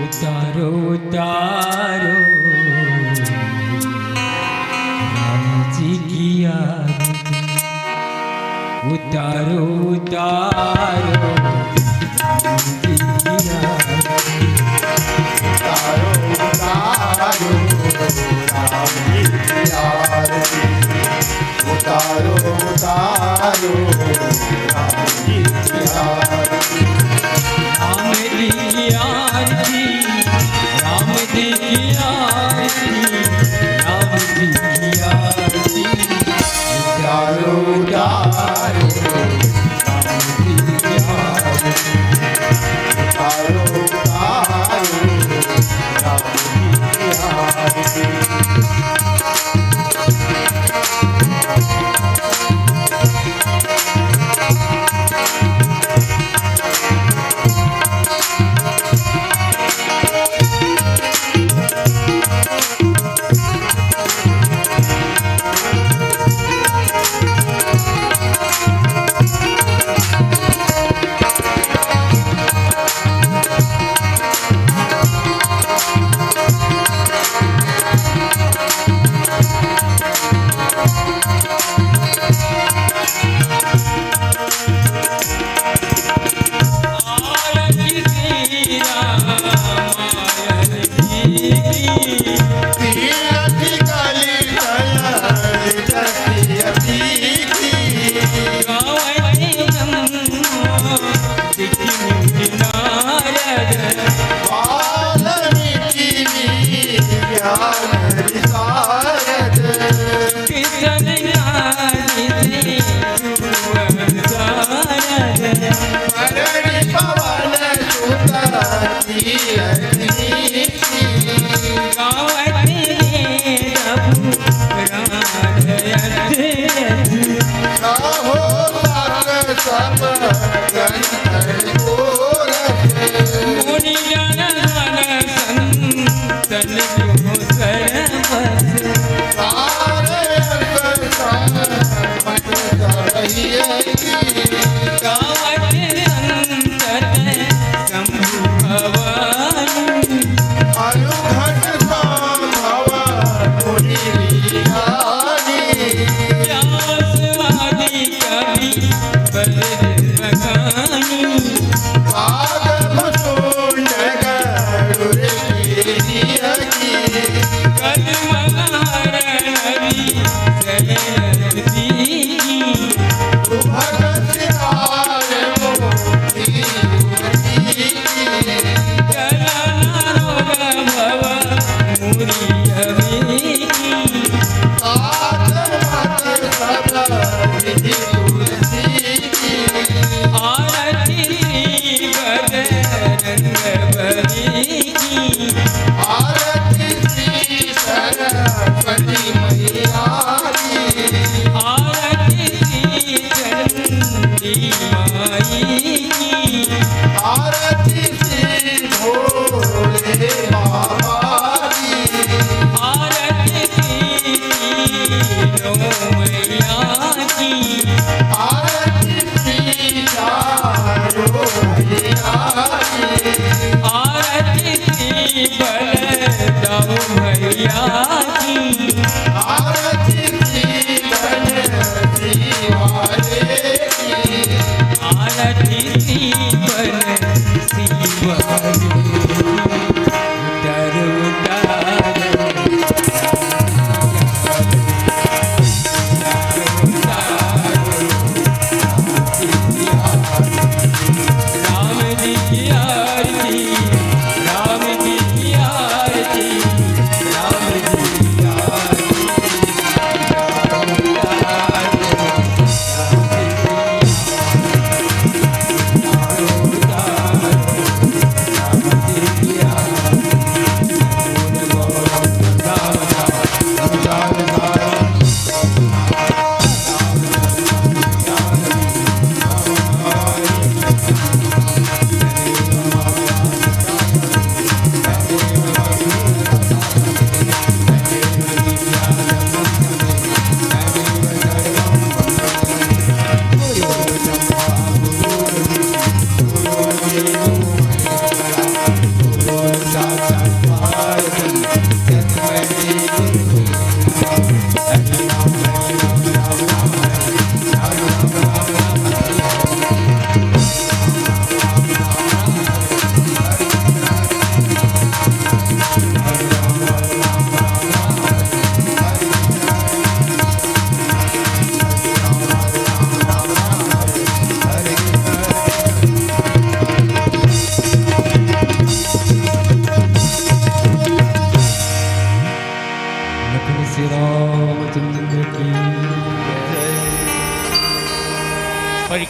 उतारो उतारो राम जी की आरती, उतारो उतारो राम जी की आरती, उतारो उतारो राम जी की आरती, उतारो उतारो राम जी की आरती, राम जी की आरती, राम जी की आरती, राम जी की आरती, उतारो उतारो राम जी की आरती, उतारो उतारो राम जी की आरती।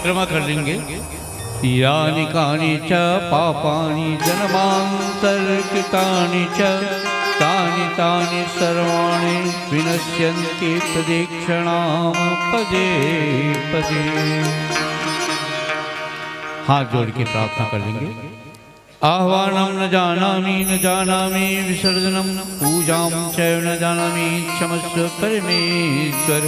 परिक्रमा कर लेंगे। यानि कानि च पापानि जन्मान्तरकृतानि च तानि तानि सर्वाणि विनश्यन्ति प्रदक्षिणां पदे पदे। हाथ जोड़ के प्रार्थना कर लेंगे। आह्वानं न जानामि विसर्जनं पूजां च न जानामि क्षमस्व परमेश्वर।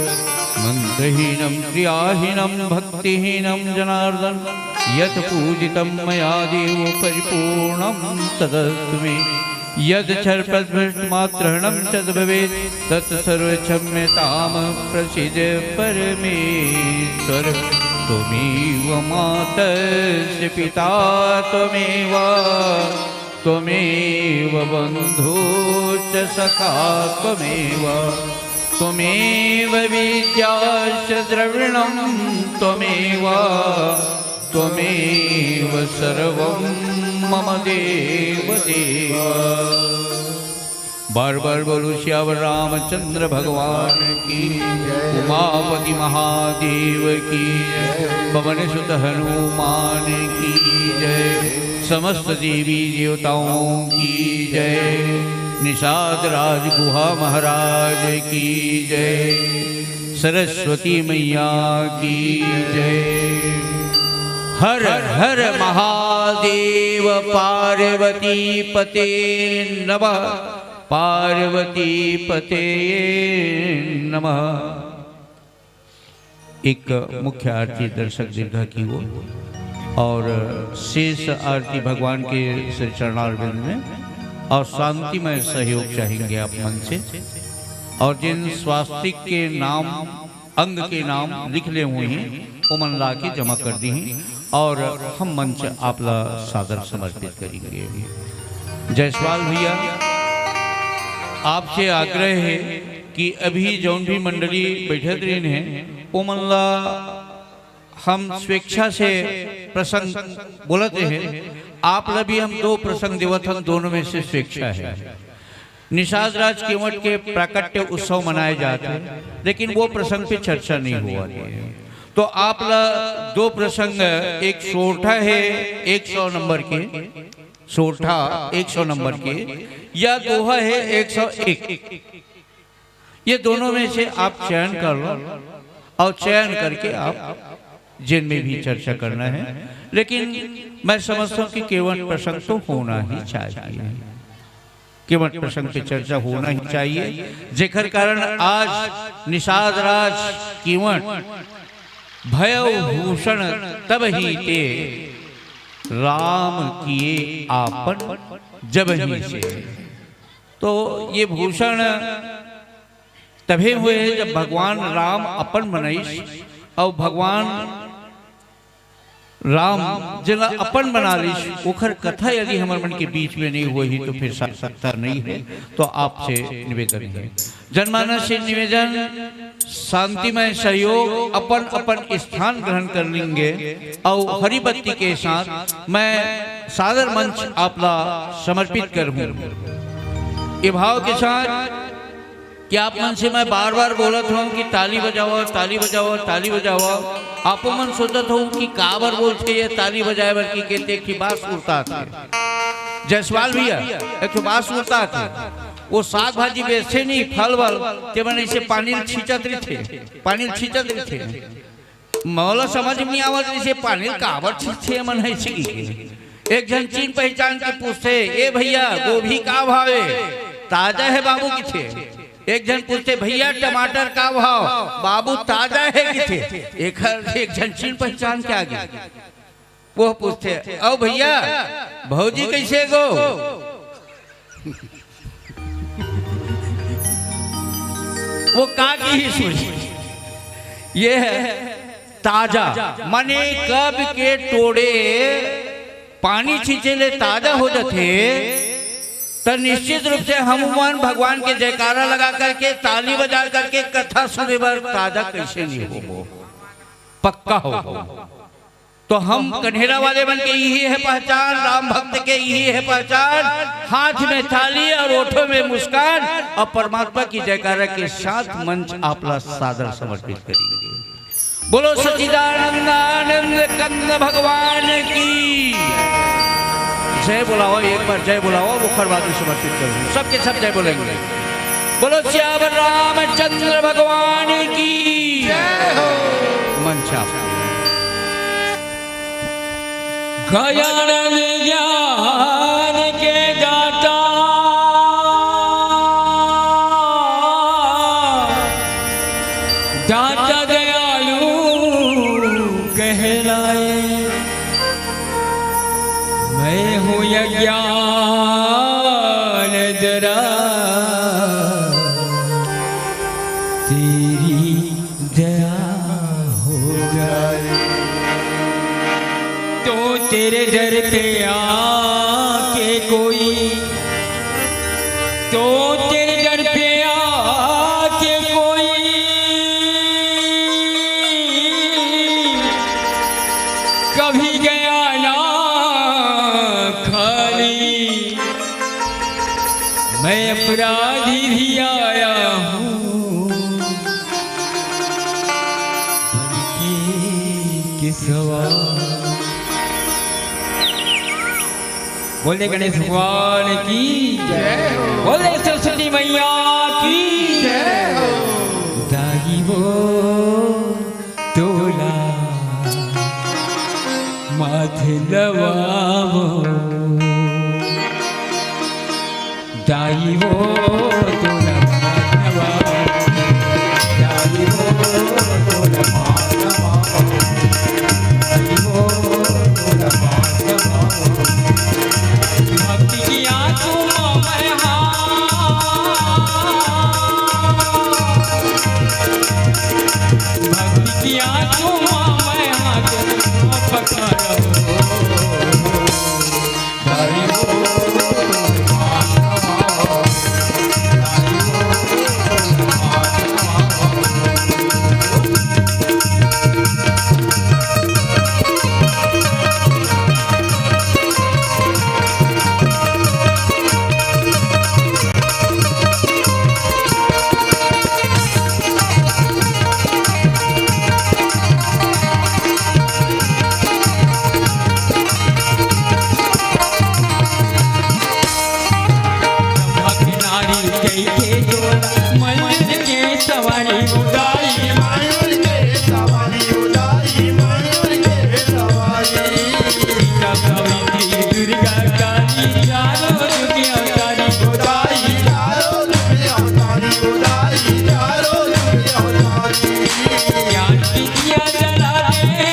मंत्रहीनं क्रियाहीनं भक्तिहीनं जनार्दन यत् पूजितं मया देव परिपूर्णं तदस्तु मे। यद् क्षरपद्भ्रष्टमात्रहरणं च भवेत् तत् सर्वक्षम्यतां प्रसीद परमेश्वर। त्वमेव मातस्य पिता त्वमेव बन्धुश्च सखा त्वमेव विद्याश्च द्रविणं त्वमेव सर्वं मम देव। बार बार बोलो श्यावर रामचंद्र भगवान की, उमापति महादेव की, पवन सुत हनुमान की जय। समस्त देवी देवताओं की जय। निषाद राज गुहा महाराज की जय। सरस्वती मैया की जय। हर हर महादेव पार्वती पते नमः। पार्वती पते नमः। एक मुख्य आरती दर्शक दीर्घा की हो और शेष आरती भगवान के श्री चरणारविंद में और शांतिमय सहयोग चाहेंगे आप मन से। और जिन स्वास्तिक के नाम अंग के नाम लिखले हुए हैं वो मन ला के जमा कर दी हैं और हम मंच आपला सादर समर्पित करेंगे। जयसवाल भैया आपसे आग्रह है कि अभी जौन भी मंडली बैठत रही हैं वो मनला हम स्वेच्छा से प्रसंग बोलते हैं। आप भी हम 2 प्रसंग देवत हम दोनों में से स्वेच्छा है। निषाद राज केवट के प्राकट्य उत्सव मनाए जाते हैं लेकिन वो प्रसंग पे चर्चा नहीं हुआ है। तो आप 2 प्रसंग, एक सोरठा है 100 नंबर के, सोरठा 100 नंबर के, या दोहा है 101। ये दोनों में से आप चयन कर लो और चयन करके आप जिनमें भी चर्चा करना है। लेकिन मैं समझता हूँ कि केवट प्रसंग तो होना ही चाहिए। केवट प्रसंग पे चर्चा होना ही चाहिए। जेकर कारण आज निषाद राज केवट भय भूषण तब ही ते राम किए आपन जब ही से। तो ये भूषण तभी हुए हैं जब भगवान राम अपन बनाइश और भगवान राम जिला अपन बना लीश ओखर कथा यदि हमारे मन के बीच में नहीं हुई तो फिर सार्थकता नहीं है। तो आपसे निवेदन है, जनमानस से निवेदन, शांतिमय सहयोग, अपन अपन स्थान ग्रहण कर लेंगे और हरिबत्ती के साथ मैं सादर मंच आपला समर्पित करूं। ये भाव के साथ कि आप मन से मैं बार बार बोलत हूँ कि ताली बजाओ ताली बजाओ ताली बजाओ। आप मन सोचत हूँ कि काबर बोलते ये ताली बजाए बर की कहते कि बात सुरता थे। जयसवाल भैया एक तो बात सुरता थे, वो साग भाजी बेचते नहीं फल वल के मन ऐसे पानी छींचत रहे थे, पानी छींचत रहे थे। मौला समझ में नहीं आवत ऐसे पानी काबर छींचे मन है। एक जन चीन पहचान के पूछते ए भैया गोभी का भावे ताजा है बाबू की थे। एक जन पूछते भैया टमाटर का भाव बाबू ताजा है कि थे। एक जन चीन पहचान के आगे वो पूछते ओ भैया भौजी कैसे गो। वो का की ही सोची ये है ताजा माने कब के टोड़े पानी छींचे ले ताजा हो जाते। तो निश्चित रूप से हम भगवान के जयकारा लगा करके ताली बजा करके कथा सुने बार ताजा कैसे नहीं हो पक्का हो। तो हम कन्हेरा वाले बन के यही है पहचान, राम भक्त के यही है पहचान। हाथ में थाली और ओठों में मुस्कान और परमात्मा की जयकारा के साथ मंच आपला सादर समर्पित करेंगे। बोलो सच्चिदानंद आनंद कंद भगवान की जय बुलाओ। एक बार जय बुलाओ, मुखर बाजू समर्पित करो। सबके सब जय बोलेंगे। बोलो श्यावर रामचंद्र भगवान की जय हो। मंचा गजानन ज्ञान के दाता दाता दयालु कहलाए। मैं हूँ यज्ञान दरा तेरी दया हो जाए तो तेरे दर पे आके कोई, तो तेरे दर पे आके कोई कभी गया ना खाली। मैं अपराधी भी आया हूँ के सवाल। बोले गणेश भगवान की जय हो। बोले सरस्वती मैया की जय हो। दाई वो तोला माथे लवावो, दाई वो तोला माथे लवावो, दाई वो तोला माथे लवावो, दाई वो तोला माथे लवावो। भक्ति की आंखों में भक्ति की आंखों में पकारो मंदिर के सवारी उदाई, मयूर के सवारी उदाई, मयूर के सवारी। कवित्री दुर्गा काली चारों युग अवतारी उदाई, चारों युग अवतारी उदाई, चारों युग अवतारी। ज्ञान की दिया जला दे,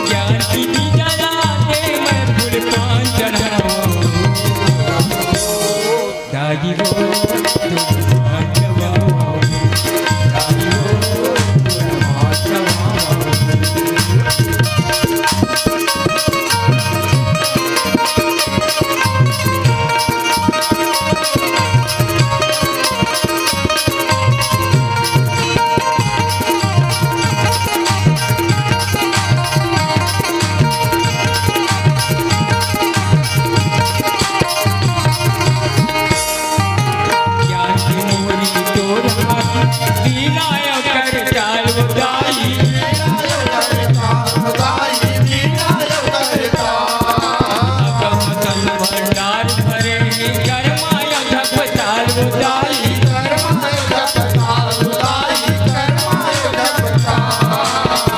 ज्ञान की दिया जला दे, मैं फूल पान चढ़ाऊं। दादी वो तुम भाग्यवान, दादी वो तुम भाग्यवान। ज्ञान की मोरी तोड़ दीनाय कर चाल उदाई, उदाई, दीनाय करता। अगम भंडार भरे कर्माय धप चाल उदाई। कर्माय धपताल उदाई, कर्माय धपताल।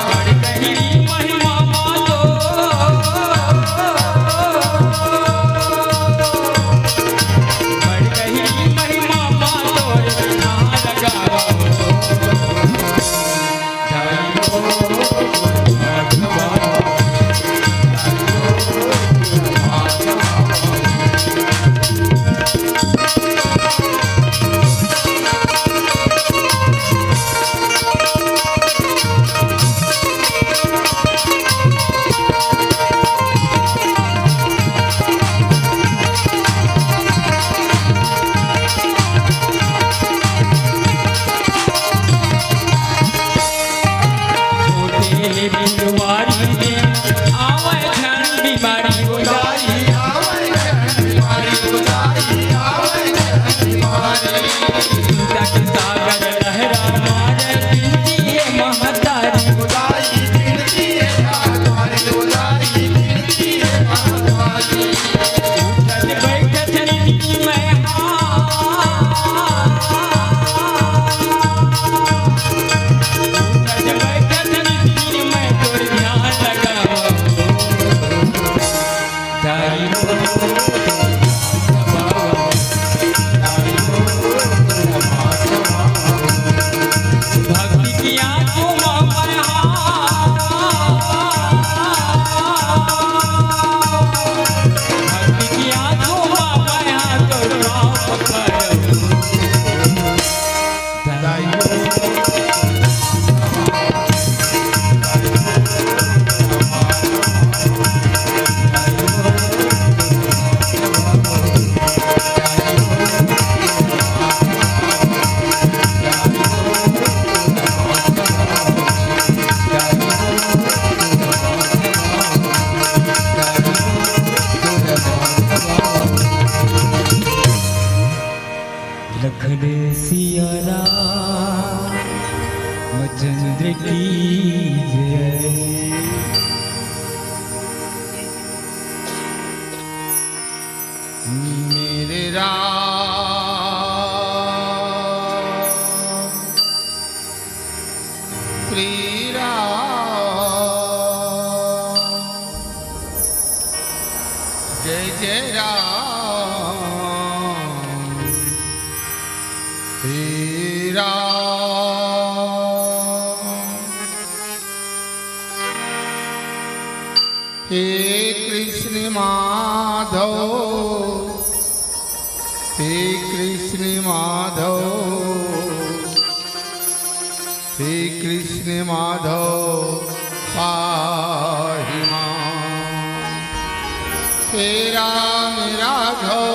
बड़ गहरी महिमा मानो, बड़ गहरी महिमा मानो, ना लगाओ रामचंद्र की जय। मेरे राम श्री राम जय जय राम श्री राम। हे कृष्ण माधव हे कृष्ण माधव हे कृष्ण माधव पाहि मां। हे राम राघव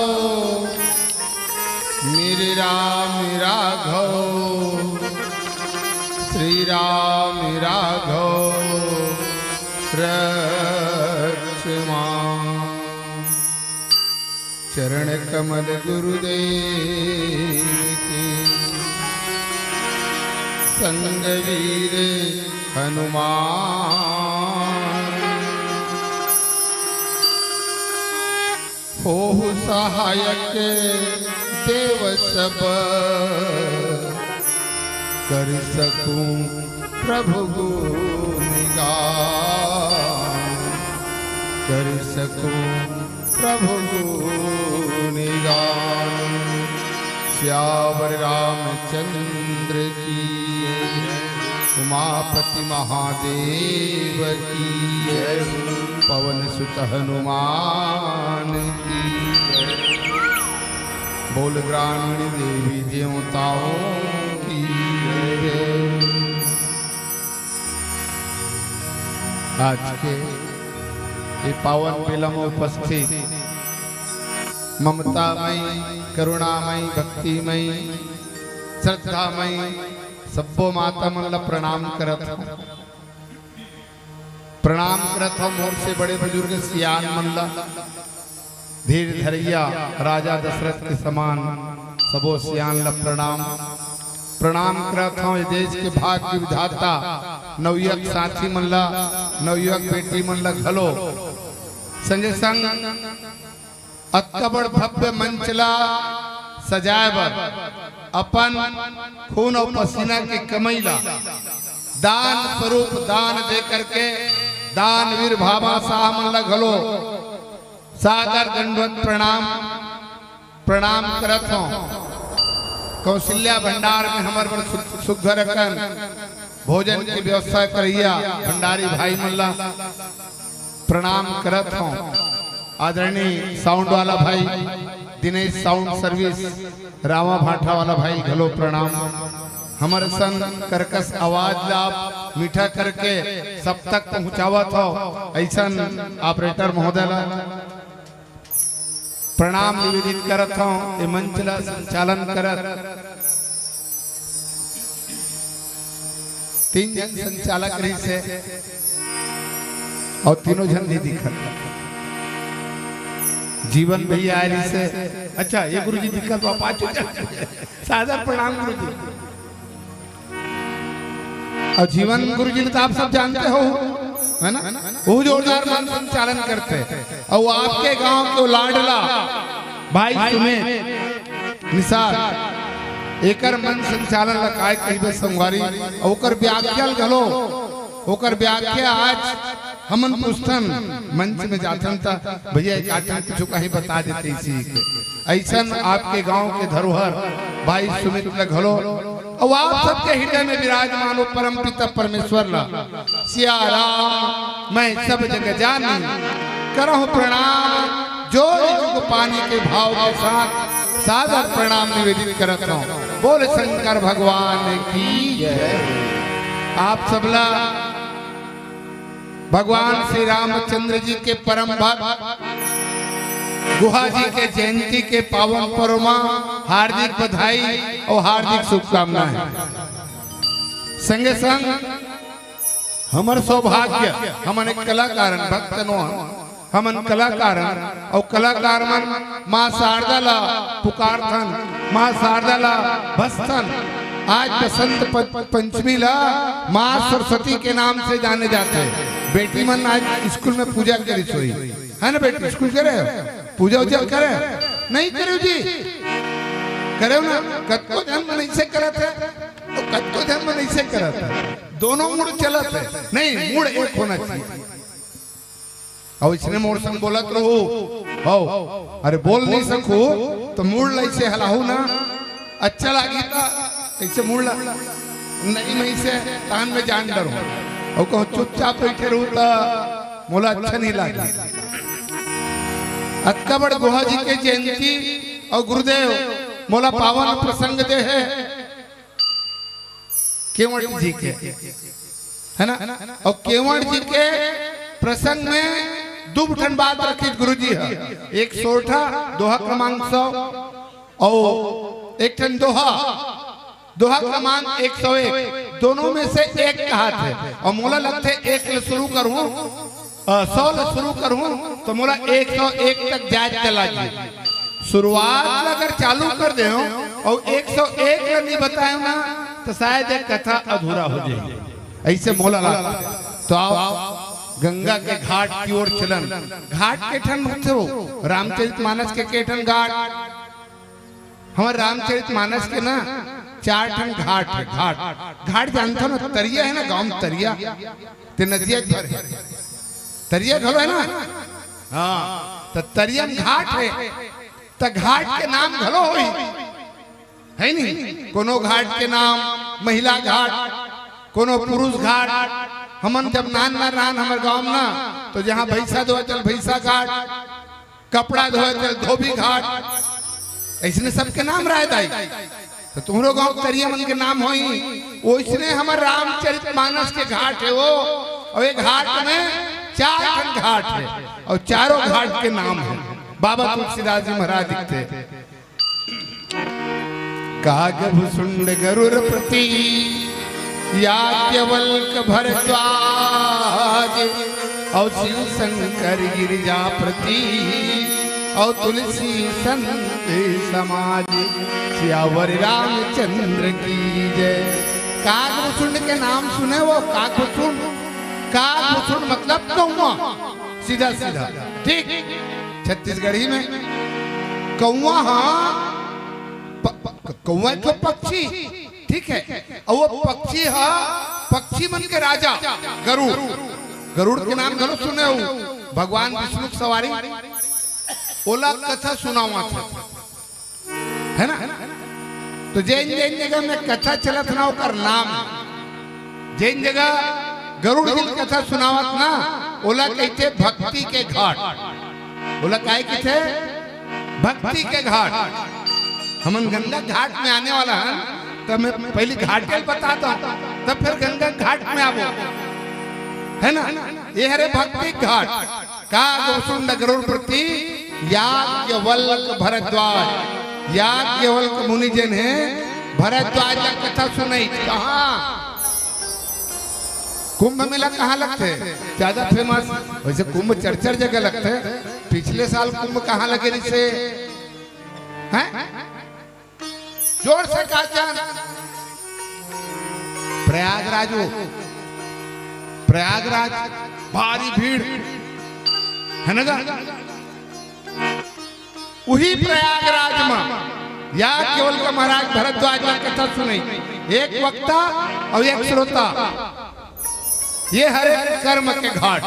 मेरे राम राघव श्री राम राघव रक्ष मां। चरण कमल गुरुदेव के संग वीर हनुमान। होहु सहायक देव सब कर सकूं प्रभु गुण गान। कर सकूं प्रभु गुण गान। श्यावर रामचंद्र की उमापति महादेव की पवन सुत हनुमान की। बोल ग्रामीण देवी देवताओं की। आज के ये पावन मेला में उपस्थित ममतामयी करुणामयी भक्तिमयी श्रद्धामयी सब्बो माता मन ला प्रणाम करत हूं। प्रणाम करत हूं मोर से बड़े बुजुर्ग सियान मन ला। धीर धरैया राजा दशरथ के समान सबो सियान ला प्रणाम। प्रणाम करत हूं देश के भाग्य विधाता नवयुवक साथी मन ला नवयुवक बेटी मन ला घलो संगे संग अत्ता बड़ भव्य मंच ला सजाए बर अपन खून और पसीना के कमैला दान स्वरूप दान दे करके दानवीर भाभा साह मन ला घलो सादर दंडवत प्रणाम प्रणाम करत हूं। कौशल्या भंडार में हमार बड़ सुघर रखन भोजन की व्यवस्था करैया भंडारी भाई मन ला प्रणाम करत हूं। आदरणीय साउंड वाला भाई दिनेश साउंड सर्विस रामा भाटा वाला भाई घलो प्रणाम। हमारे संग करकस आवाज ला मीठा करके सब तक पहुंचावत हो ऐसा ऑपरेटर महोदय ला प्रणाम निवेदित करत हूं। ये मंच ला संचालन करत तीन जन संचालक रही से और तीनों जन नहीं दिखत। जीवन भैया आए से अच्छा ये गुरुजी दिक्कत वापा सादर प्रणाम गुरुजी। और जीवन गुरुजी ने तो आप सब जानते हो है ना वो जोरदार मन संचालन करते और वो आपके गांव के लाडला भाई तुम्हें निसार एकर मन संचालन लगाए कहीं संगवारी ओकर व्याख्या घलो ओकर व्याख्या आज हमन पुस्तन मंच में जातन था भैया एक आठन कुछ कहीं बता देते इसी के ऐसन आपके गांव के धरोहर भाई सुमित घलो और आप सबके हृदय में विराजमान हो परम पिता परमेश्वर ला सिया राम मैं सब जगह जानी करहूं प्रणाम जो जुग पानी के भाव के साथ सादर प्रणाम निवेदित करत हूं। बोल शंकर भगवान की जय। आप सबला भगवान श्री रामचंद्र जी के परम भक्त गुहा जी के जयंती के पावन पर्व में हार्दिक बधाई और हार्दिक शुभकामनाएं। संगे संग हमर सौभाग्य हमन एक कलाकार भक्त नो हमन कलाकार और कलाकार मन मां शारदा ला पुकारथन मां शारदा ला भस्तन आज बसंत पंचमी ला माँ सरस्वती के नाम से जाने जाते हैं। बेटी मन आज स्कूल में पूजा करी सोई है ना बेटी, स्कूल करे पूजा उजा करे नहीं करे जी, करे ना कत्को जन्म नहीं से करत है, कत्को जन्म नहीं से करत है, दोनों मुड़ चलत है, नहीं मुड़ एक होना चाहिए। और इसने मोर संग बोलत रहो हो, अरे बोल नहीं सकू तो मुड़ लाई से हलाहू ना अच्छा लगी था, कैसे मुड़ ला नहीं मैं से तान में जान डरू और कहो चुपचाप बैठे रहू तो मोला अच्छा नहीं लगा। अक्का बड़ गुहा जी के जयंती और गुरुदेव मोला पावन प्रसंग दे है केवट जी के, है ना, और केवट जी के प्रसंग में दो ठन बात रखी गुरु जी है, एक सोठा दोहा क्रमांक 100 और एक ठन दोहा क्रमांक 101, दोनों में से एक कहा थे और मोला लगते एक ले शुरू करूं 100 ले शुरू करूं तो मोला 101 तक जायज चला जी। शुरुआत अगर चालू कर दे और 101 नहीं बताए ना तो शायद एक कथा अधूरा हो जाएगी, ऐसे मोला लगा। तो आओ गंगा के घाट की ओर चलन। घाट के ठन मत हो, रामचरितमानस के ठन घाट, हमारे रामचरितमानस के ना 4 ठन घाट है। घाट जानते हो ना, तरिया है ना गांव में, तरिया ते नदिया घर है, तरिया घर है ना, हाँ तो तरिया में घाट है, तो घाट के नाम घलो होई है नहीं, कोनो घाट के नाम महिला घाट, कोनो पुरुष घाट। हमन जब नान हमारे गांव ना तो जहाँ भैंसा धोए चल भैंसा घाट, कपड़ा धोए चल धोबी घाट, ऐसने सबके नाम रह दाई। तो तुम्हारो गांव तरिया मन के नाम होई, वैसने हमारे रामचरितमानस के घाट है वो, और एक घाट में 4 ठन घाट है और चारों घाट के नाम है। बाबा तुलसीदास जी महाराज लिखते कागभुसुंड गरुड़ प्रति याज्ञवल्क भरद्वाज और शिव शंकर गिरिजा प्रति और तुलसी संत समाज सियावर रामचंद्र की जय। कागभुसुंड के नाम सुने वो, कागभुसुंड, कागभुसुंड मतलब कौवा, सीधा सीधा ठीक, छत्तीसगढ़ी में कौवा, हाँ कौवा तो पक्षी ठीक है, और वो पक्षी है, पक्षी मन के राजा गरुड़, गरुड़ के नाम गरुड़ सुने हो, भगवान विष्णु की सवारी ओला कथा सुनावा था, है ना। तो जैन जैन जगह में कथा चलत ना ओकर नाम, जैन जगह गरुड़ जी कथा सुनावत ना ओला कहते भक्ति के घाट, ओला काहे कहते भक्ति के घाट। हमन गंगा घाट में आने वाला है तो मैं पहले घाट के बताता हूँ, तब फिर गंगा घाट में आवो, है ना। ये है भक्ति घाट। कागभुसुंड गरुड़ प्रति याज्ञवल्क भरद्वाज, याज्ञवल्क मुनि जन है, भरद्वाज का कथा सुनाई। कहाँ कुंभ मेला कहाँ लगते हैं ज्यादा फेमस, वैसे कुंभ चर्चा जगह लगते हैं। पिछले साल कुंभ कहाँ लगे जिसे हैं, जोर से कहा, प्रयागराज हो, प्रयागराज भारी भीड़ है ना, वही प्रयागराज में या केवल का महाराज भरद्वाज की कथा सुनी, एक वक्ता और एक श्रोता। ये हरे कर्म के घाट,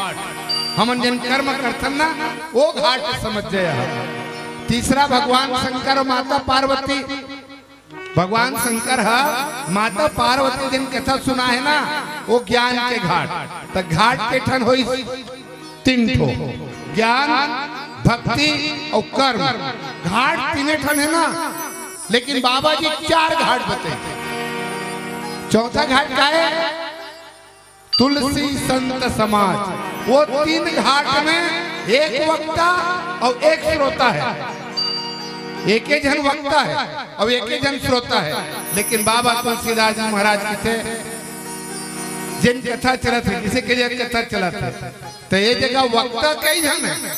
हम जिन कर्म करथन ना वो घाट समझ जाए। तीसरा भगवान शंकर और माता पार्वती, भगवान शंकर है माता पार्वती जिन कथा सुना है ना वो ज्ञान के घाट। तो घाट के ठन होई 3 ठो, ज्ञान भक्ति और कर्म। घाट 3 ठन है ना, लेकिन बाबा जी 4 घाट बताए। चौथा घाट का है तुलसी संत समाज। वो 3 घाट में एक वक्ता और एक श्रोता है, एक ही जन वक्ता है और एक ही जन श्रोता है। लेकिन बाबा तुलसीदास जी महाराज की थे जिन कथा चला थे, किसी के लिए कथा चला था, तो ये जगह वक्ता कई जन है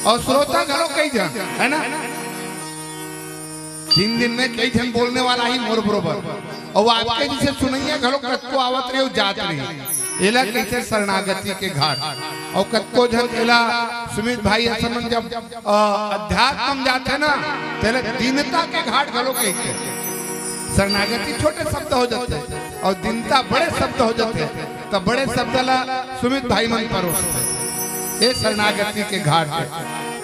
और श्रोता घरों कई जन है ना। 3 दिन में कई जन बोलने वाला ही मोर बरोबर और वो आपके जिसे सुनैया घरो कत्को आवत रहे जात रही एला कैसे शरणागति के घाट और कत्को जन एला सुमित भाई असमन जब अध्यात्म जाते ना तेला दीनता के घाट घरो कहते शरणागति छोटे शब्द हो जाते और दीनता बड़े शब्द हो जाते तब बड़े शब्द ला सुमित भाई मन परोसते ये शरणागति के घाट है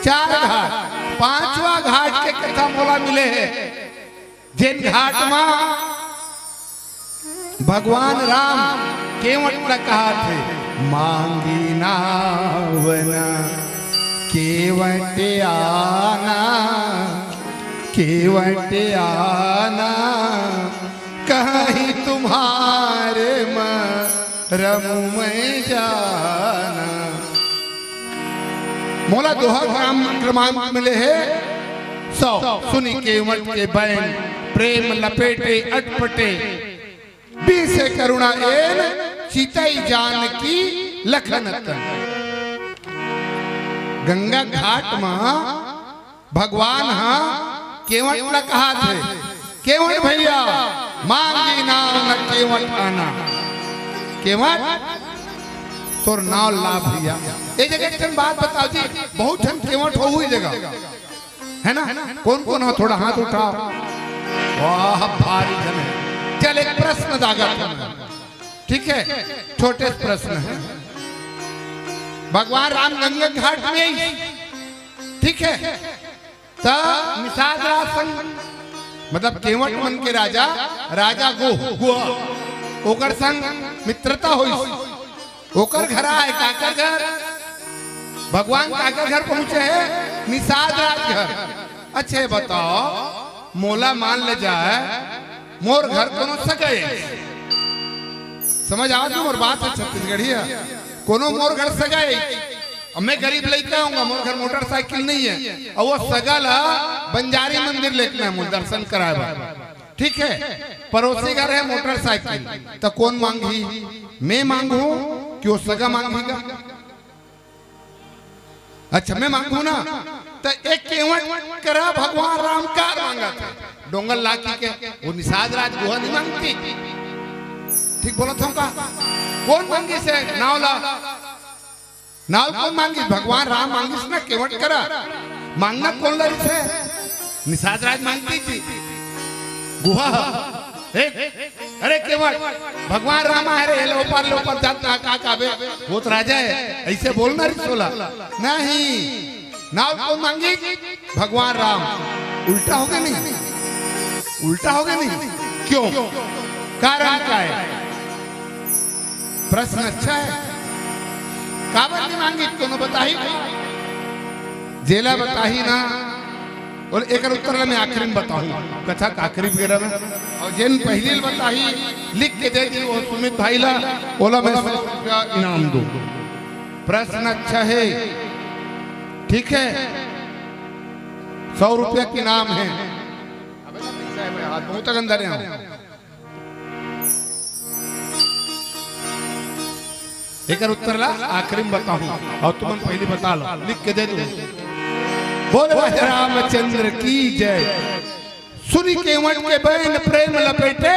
4 घाट 5वां घाट के कथा मोला मिले है जिन घाट में भगवान राम केवट न कहा थे मांगी नावना केवट आना केवट आना कहीं तुम्हारे रमु में जाना मोला दोहा क्रमांक मिले है 100 सुनी केवट के बैन प्रेम लपेटे अटपटे बीसे करुणा एन चितई जान की लखन तन गंगा घाट में भगवान हाँ केवट न कहा थे केवट भैया मांगी नाव न केवट आना केवट तोर नाव ला भैया ये जगह एक बात बताओ जी बहुत जन केवट हो हुई जगह है ना कौन कौन हो थोड़ा हाथ उठाओ वाह भारी जन है चल एक प्रश्न दागा ठीक है छोटे प्रश्न है भगवान राम गंगा घाट में ठीक है तो निषाद संग मतलब केवट मन के राजा राजा गो ओकर संग मित्रता हुई ओकर घर आए काकर घर भगवान काकर घर पहुंचे है निषाद राज घर अच्छे बताओ मोला मान ले जाए मोर घर कोनो सके समझ आओ मोर बात है छत्तीसगढ़ी कोनो मोर घर सगाई अब मैं गरीब लेके आऊंगा मोर घर मोटरसाइकिल नहीं है और वो सगल बंजारी मंदिर लेके है मुझे दर्शन कराए ठीक है पड़ोसी घर है मोटरसाइकिल तो कौन मांगी मैं मांगू कि वो सगा मांगेगा अच्छा मैं मांगू ना तो एक केवट करा भगवान राम का मांगा था डोंगर लाकी के वो निषाद राज गुहा नहीं मांगती ठीक बोला था का कौन मांगी से नावला नाव कौन मांगी भगवान राम मांगी ना केवट करा मांगना कौन लड़ी से निषाद राज मांगती थी गुहा अरे केवट भगवान राम है रे लो पर जात ना का काबे वो तो राजा है ऐसे बोलना रे सोला नहीं नाव कौन मांगी भगवान राम उल्टा हो गया नहीं उल्टा हो गया नहीं क्यों कारण क्या है प्रश्न अच्छा है काबर नहीं मांगी कोनो बताही जेला बताही ना और एक उत्तर मैं आखिरी में बताऊं कथा का आखिरी वगैरह में और जिन पहली बताही लिख के दे दी वो सुमित भाई ला बोला मैं 100 रुपया इनाम दूं प्रश्न अच्छा है ठीक है 100 रुपया की नाम है बहुत अंदर है एक उत्तर ला आखिरी में बताऊं और तुम पहले बता लो लिख के दे दो बोले रामचंद्र की जय सुनी केवट के बहन प्रेम लपेटे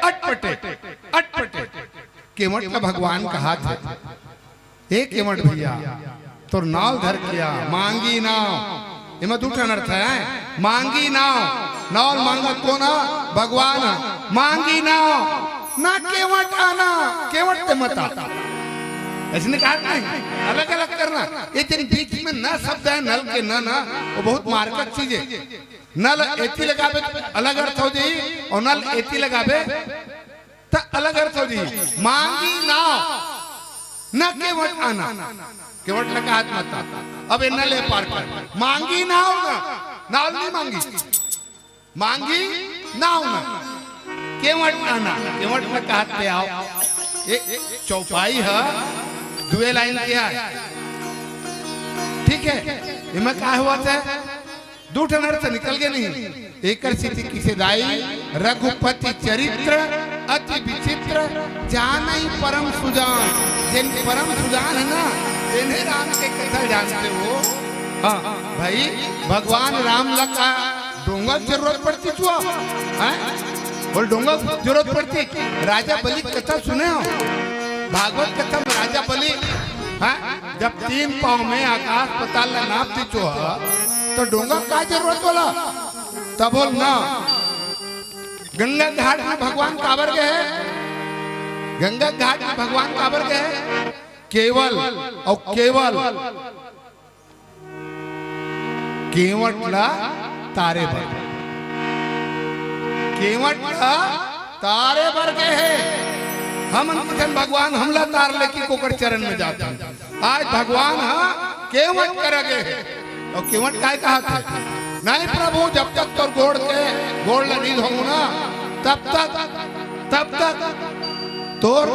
अटपटे अटपटे केवट का भगवान का हाथ है एक केवट भैया तो नाव धर किया मांगी नाव इमा दूठा अर्थ है मांगी नाव नाव मांगा कौन भगवान मांगी नाव ना केवट आना केवट ते मत आता ऐसे कहा नहीं अलग अलग करना ये तेरी बीच में ना शब्द है नल के ना ना वो बहुत मार्केट चीज है नल एती लगावे अलग अर्थ हो जाई और नल एती लगावे तो अलग अर्थ हो जाई मांगी नाव न केवट आना केवट लगा हाथ मत अब ये नले पार कर मांगी नाव ना नाव नहीं मांगी मांगी नाव ना केवट आना केवट लगा हाथ पे आओ एक चौपाई है दुए लाइन किया ठीक है इनमें क्या हुआ था दूठ अर्थ निकल गए नहीं एक स्थिति किसे दाई रघुपति चरित्र अति विचित्र जान ही परम सुजान जिन परम सुजान है ना इन्हें राम के कथा जानते हो हाँ भाई भगवान राम लगा डोंगा जरूरत पड़ती छुआ हैं बोल डोंगा जरूरत पड़ती राजा बलि की कथा सुने हो भागवत कथा में राजा बलि हैं जब 3 पांव में आकाश पताल नापती छुआ तो डोंगा का जरूरत बोला तब बोल ना गंगा घाट में भगवान काबर गए गंगा घाट में भगवान काबर गए केवल और केवटला तारे भर केवटला तारे भर गए हैं हम भगवान हमला तार लेके कोकड़ चरण में जाते हैं आज भगवान हाँ केवट कर गए और केवट काय कहा था नहीं प्रभु जब तक तो गोड़ नहीं धोऊं ना तब तक तोर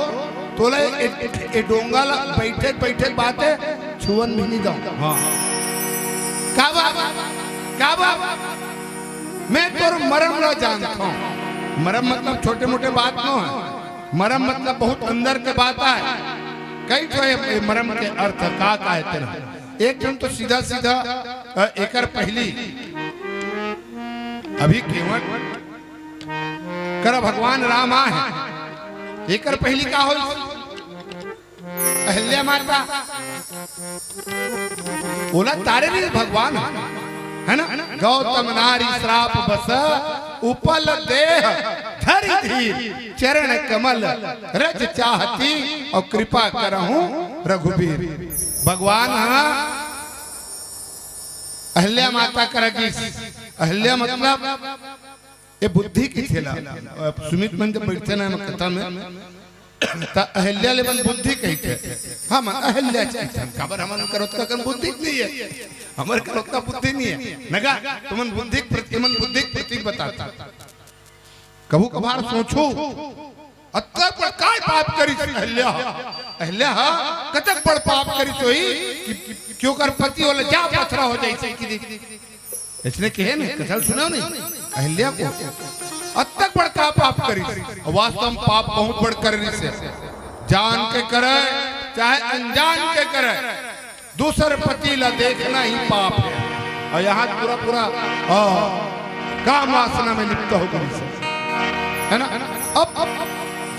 तोला ए डोंगा बैठे बातें छुअन भी नहीं जाऊं हाँ काबा मैं तोर मरम ला जानता हूं मरम मतलब छोटे मोटे बात न है मरम मतलब बहुत अंदर के बात है कई तो मरम के अर्थ का है तेरा एक जन तो सीधा एकर पहली अभी केवट कर भगवान राम है एकर पहली का हो अहिल्या माता बोला तारे भी भगवान है ना गौतम नारी श्राप बस उपल देह धरि धीर चरण कमल रज चाहती और कृपा करहूं रघुबीर भगवान हाँ अहिल्या माता करगी अहिल्या मतलब ये बुद्धि की थेला सुमित मन जब बैठते ना कथा में अहिल्या लेवन बुद्धि कही थे हम अहिल्या खबर हमन करोत का बुद्धि नहीं है हमर करोत का बुद्धि नहीं है नगा तुमन बुद्धि प्रतीक बताता कबू कभार सोचो अतक पर काय पाप करी अहिल्या कतक बड़ पाप करी सोई क्यों कर पति वाला जा पथरा हो जाई इसने कहे ना कथा सुना नहीं अहिल्या को अतक बड़का पाप करी वास्तव में पाप बहुत बड़ करने से जान के करे चाहे अनजान के करे दूसरे पति ला देखना ही पाप है और यहाँ पूरा काम वासना में लिप्त हो गई है ना अब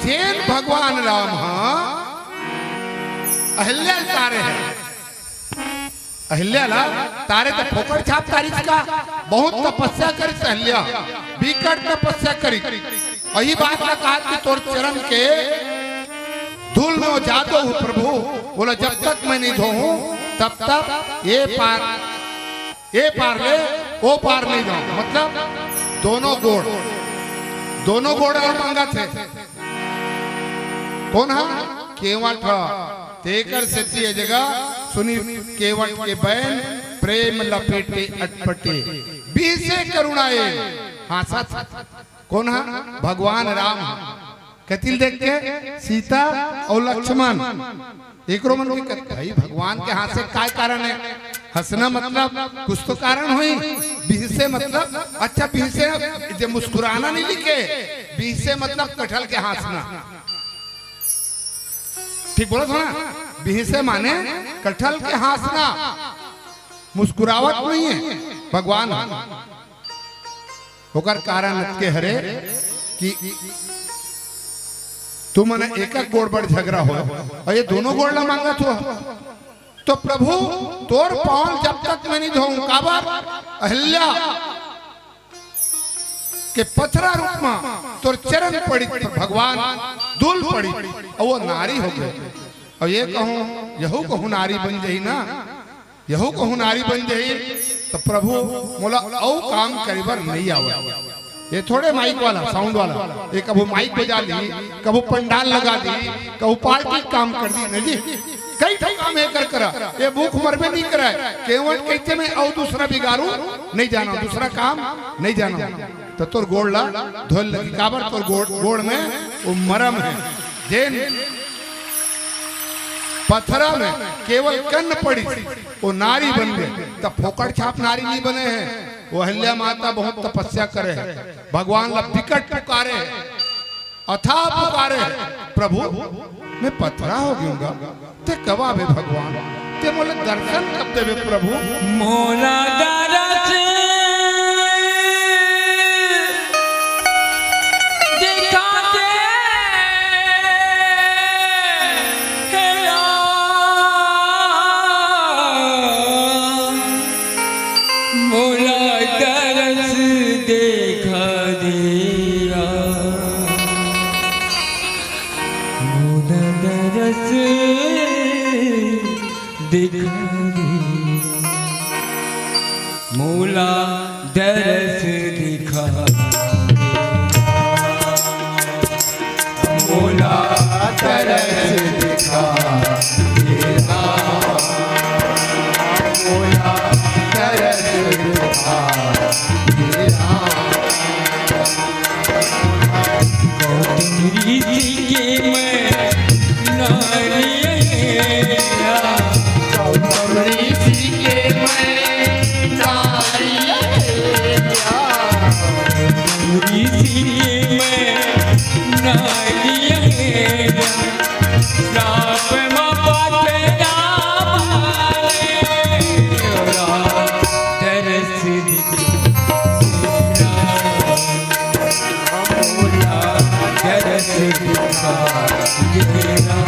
जैन भगवान राम हाँ अहिल्या तारे हैं अहिल्या ला तारे तो फोकड़ छाप तारीख का बहुत तपस्या करी अहिल्या विकट तपस्या करी और ये बात ना कहा कि तोर चरण के धूल में वो जादो हूँ प्रभु बोला जब तक मैं नहीं धोऊं तब तक ये पार ले वो पार नहीं जाऊं मतलब दोनों गोड़ और मांगा थे कौन है केवट तेकर से ये जगह सुनी केवट के बैन प्रेम लपेटे अटपटे बीसे करुणाए हाँ सच कौन है भगवान राम कतिल देख के सीता और लक्ष्मण एक मन भाई भगवान के हाथ से काय कारण है हंसना मतलब कुछ तो कारण हुई बीसे मतलब अच्छा बीसे जो मुस्कुराना नहीं लिखे बीसे मतलब कटहल के हंसना ठीक बोला था ना बीसे माने कटहल के हंसना मुस्कुरावट नहीं है भगवान होकर कारण के हरे कि तुम ने एक गोड़ बड़ झगड़ा हो और ये दोनों गोड़ ना मांगा तो प्रभु तोर पांव जब तक मैं नहीं धोऊं काबा अहिल्या के पथरा रूप में तोर चरण पड़ी भगवान धूल पड़ी और वो नारी हो गई और ये कहूं यहू कहूं नारी बन जाई ना यहू कहूं नारी बन जाई तो प्रभु मोला औ काम करीबर नहीं आवे ये थोड़े माइक वाला साउंड वाला ये कबू माइक बजा ली कबू पंडाल लगा दी कबू पार्टी काम कर दी नहीं कई काम है करा ये भूख मर में नहीं करा केवट कहते में और दूसरा बिगाड़ू नहीं जाना दूसरा काम नहीं जाना तो तोर गोड़ ला धोल लगी काबर तोर गोड़ में वो मरम है जैन पथरा में केवल कन्न पड़ी वो नारी बन गए तब फोकड़ छाप नारी नहीं बने हैं वो अहिल्या माता बहुत तपस्या करे है भगवान ला विकट पुकारे अथा पुकारे प्रभु मैं पथरा हो गयूंगा ते कब आवे भगवान ते मोले दर्शन कब देवे प्रभु मोरा दरस तरस दिखा दे मौला दरस दिखा मौला तरस दिखा देना मौला तरस दिखा देना गौतम ऋषि के मैं नारिया गौतम ऋषि के मैं नारिया ऋषि के मैं नारिया श्राप मपाते नामाले तरस दिखा मौला तरस दिखा देना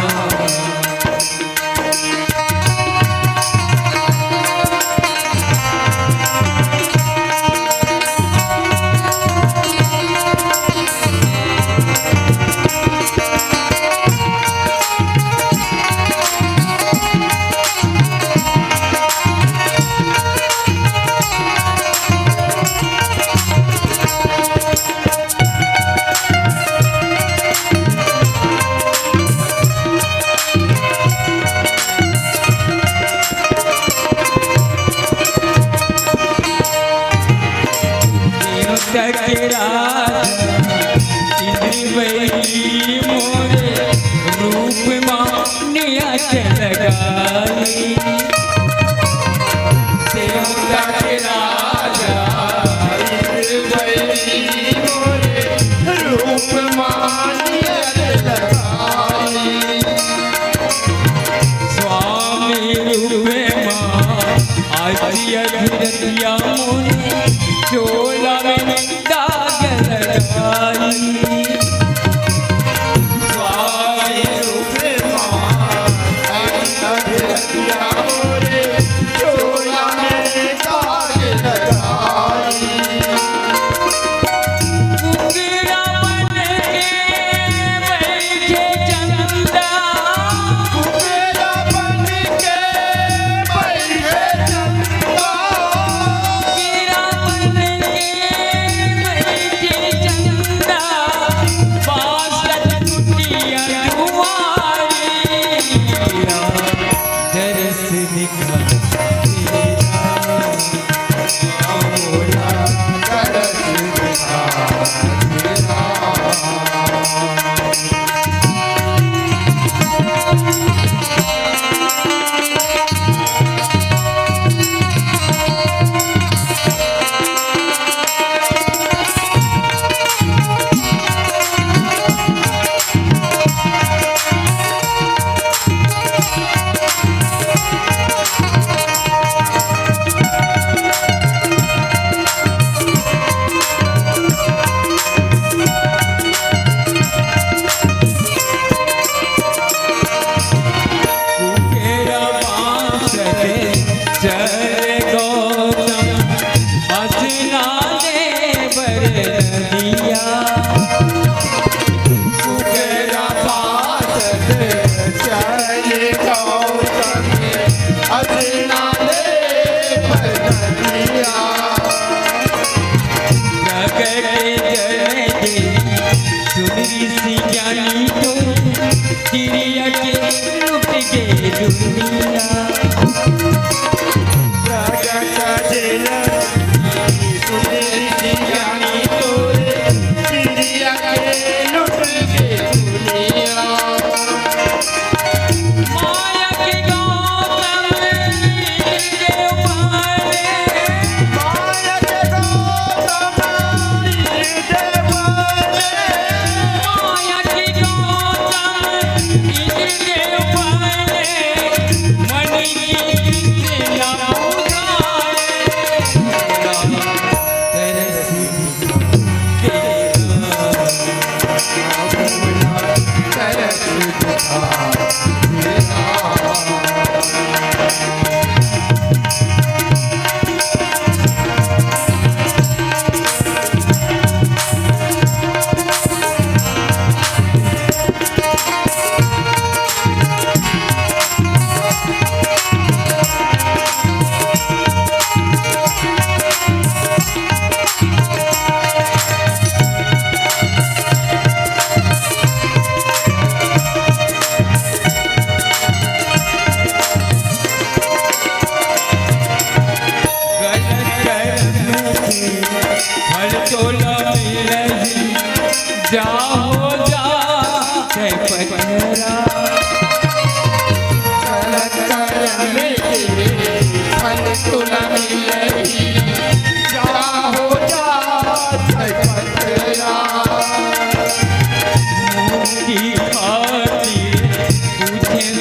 मोरे रूप मानिया लगाई देवता के राजा मोरे रूप मानिया लगाई स्वामी रूपे माँ आजिया धीरतिया मोरे चोला में दाग लगाई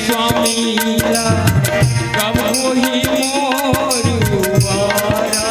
स्वामीला कब होई मोर वारा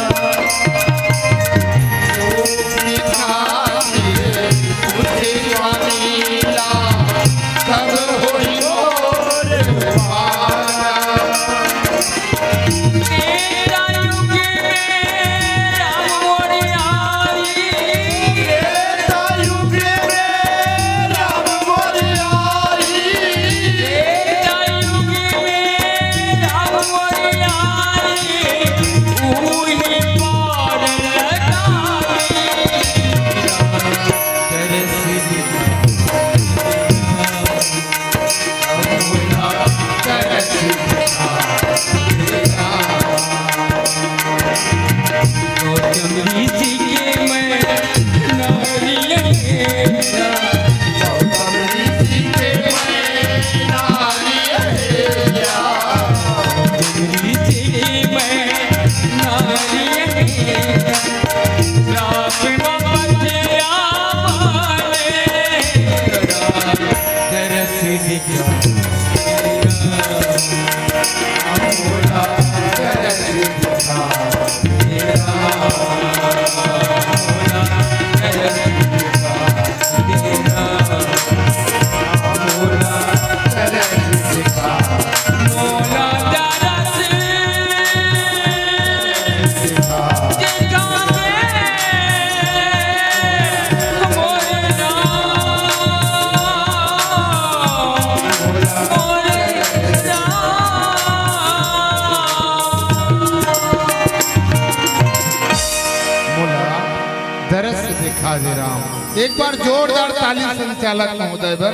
एक बार जोरदार ताली संचालक महोदय पर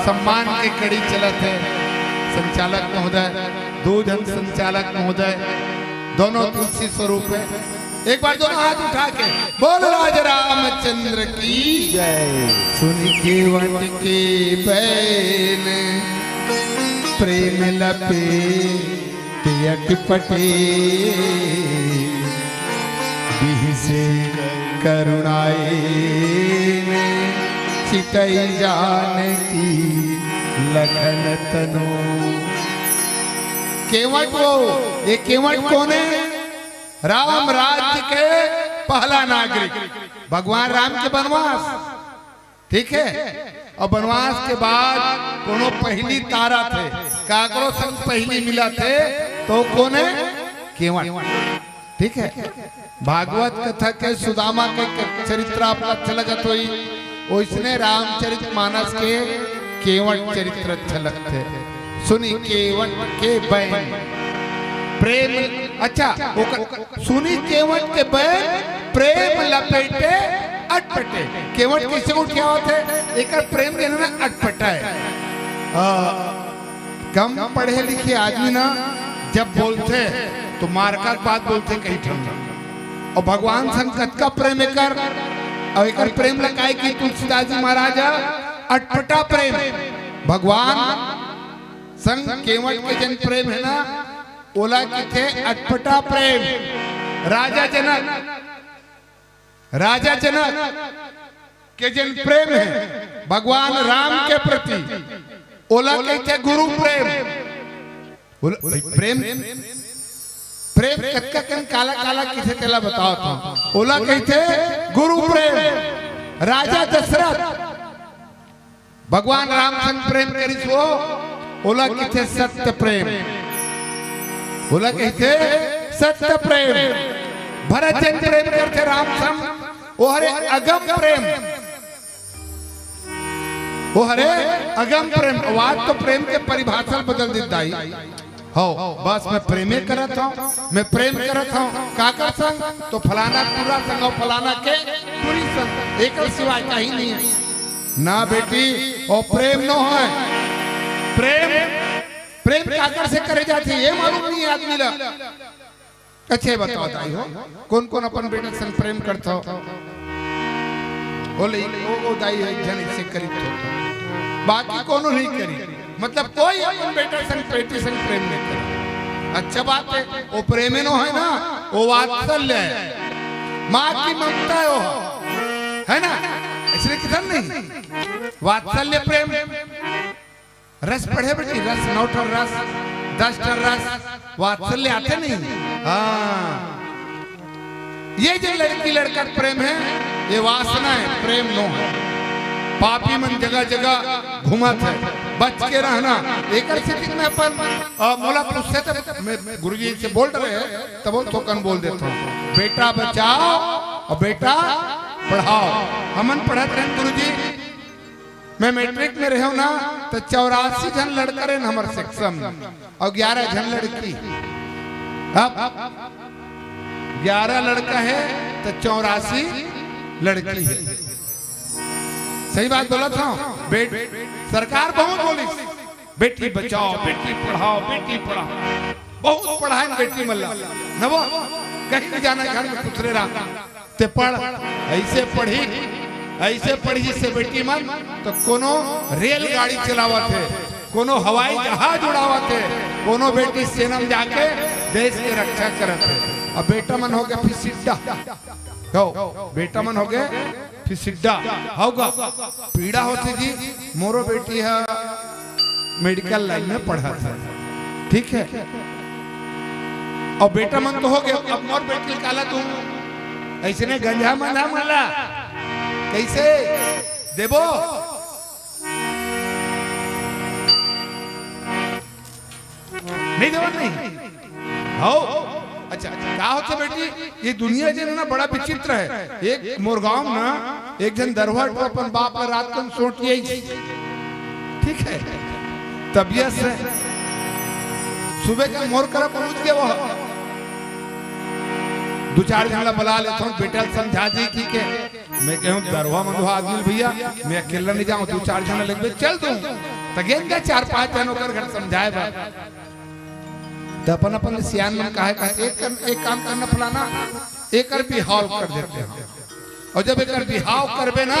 सम्मान की कड़ी चलत है। संचालक महोदय, दो जन संचालक महोदय, दोनों तुलसी स्वरूप है। एक बार दोनों हाथ उठा के बोल राज रामचंद्र की जय। सुन के वन के बैन प्रेम लपे तियक पटे से करुणाए चितई जान की लखन तनो। केवट वो, ये केवट कौन है? राम राज्य के पहला नागरिक, भगवान राम के वनवास, ठीक है। और वनवास के बाद कोनो पहली तारा थे, काकरो संग पहली मिला थे, तो कौन है? केवट, ठीक है। भागवत कथा के सुदामा के चरित्र आपका अच्छा लगा तो उसने रामचरित मानस के केवट चरित्र अच्छा लगते। सुनी केवट के बैन प्रेम, अच्छा सुनी केवट के बैन प्रेम लपेटे अटपटे। केवट किसे को क्या होते? एक प्रेम देना ना अटपटा है। कम पढ़े लिखे आदमी ना जब बोलते तो मारकर बात बोलते कहीं ठंडा। और भगवान संकट का प्रेम कर और एक प्रेम लगाए कि तुलसीदास जी महाराज अटपटा प्रेम। भगवान संग केवट के जन प्रेम है ना, ओला की थे अटपटा प्रेम। राजा जनक के जन प्रेम है भगवान राम के प्रति, ओला के थे गुरु प्रेम। प्रेम प्रेम कक्का कन काला काला किसे तेला बताओ तो ओला कहते गुरु प्रेम। राजा दशरथ भगवान राम संग प्रेम करिस वो, ओला कहते सत्य प्रेम। ओला कहते सत्य प्रेम। भरत जन प्रेम करते राम संग, ओ हरे अगम प्रेम, ओ हरे अगम प्रेम। आज तो प्रेम के परिभाषा बदल देता ही हो, बस मैं प्रेमे करत हूँ, मैं प्रेम करत हूँ काकर संग, तो फलाना पूरा संग और फलाना के पूरी संग, एक सिवाय का ही नहीं है ना बेटी। और प्रेम न हो, प्रेम प्रेम काकर से करे जाती है ये मालूम नहीं है आदमी ला। अच्छे बताओ ताई हो, कौन कौन अपन बेटा संग प्रेम करता हो? बोले वो दाई है जन से करी तो, बाकी कोनो नहीं करी। मतलब कोई अपन बेटा संग बेटी संग प्रेम नहीं करे। अच्छा बात है, वो प्रेम नो है ना, वो वात्सल्य है, माँ की ममता है ना, इसलिए किधर नहीं वात्सल्य प्रेम। रस पढ़े बेटी, रस 9 टन रस, 10 टन रस, वात्सल्य आते नहीं। हाँ, ये जो लड़की लड़का प्रेम है, ये वासना है, प्रेम नो है। पापी मन जगह जगह घुमत है, बच के रहना। एक स्थिति में अपन मोला पूछते थे, मैं गुरुजी से बोल रहे हैं तब वो थोकन बोल देता हूँ, बेटा बचाओ और बेटा पढ़ाओ। हमन पढ़त रहे गुरुजी, मैं मैट्रिक में रहे ना तो 84 जन लड़का रहे हमारे सेक्शन और 11 जन लड़की। अब 11 लड़का है तो 84 लड़की है। सही बात बोला था। सरकार बहुत बोली, बेटी बचाओ, बेटी पढ़ाओ, बेटी पढ़ाओ। बहुत पढ़ाए बेटी मल्ला न, वो कहीं नहीं जाना, घर में कुछ रहा ते पढ़। ऐसे पढ़ी जिससे बेटी मन तो कोनो रेलगाड़ी चलावत है, कोनो हवाई जहाज उड़ावत है, कोनो बेटी सेना में जाके देश की रक्षा करत है। अब बेटा मन हो गया फिर सिड्डा, बेटा मन हो गया फिर सिड्डा होगा। पीड़ा होती जी, मोरो बेटी है मेडिकल लाइन में पढ़ा था, ठीक है। और बेटा मन तो हो गया, अब मोर बेटी काला तू ऐसे ने गंजा मंदा मला कैसे देबो? नहीं देवत नहीं हो। अच्छा क्या होता बेटी, ये दुनिया जो ना बड़ा विचित्र है। एक मोरगांव ना एक जन दरबार पर अपन बाप पर रात को सोच यही, ठीक है, तबियत से सुबह का मोर कर पहुंच गया। वो 2-4 जन बुला लेता हूँ, बेटा समझा दी की के मैं कहूँ दरवा मंदुआ आदमी भैया मैं अकेला नहीं जाऊँ, 2-4 जन लग चल दूं तो गेंद 4-5 जनों कर घर समझाए बात। तो अपन सियान मन कहा एक काम करना फलाना, एक बिहाव कर देते हैं। और जब एक बिहाव करबे ना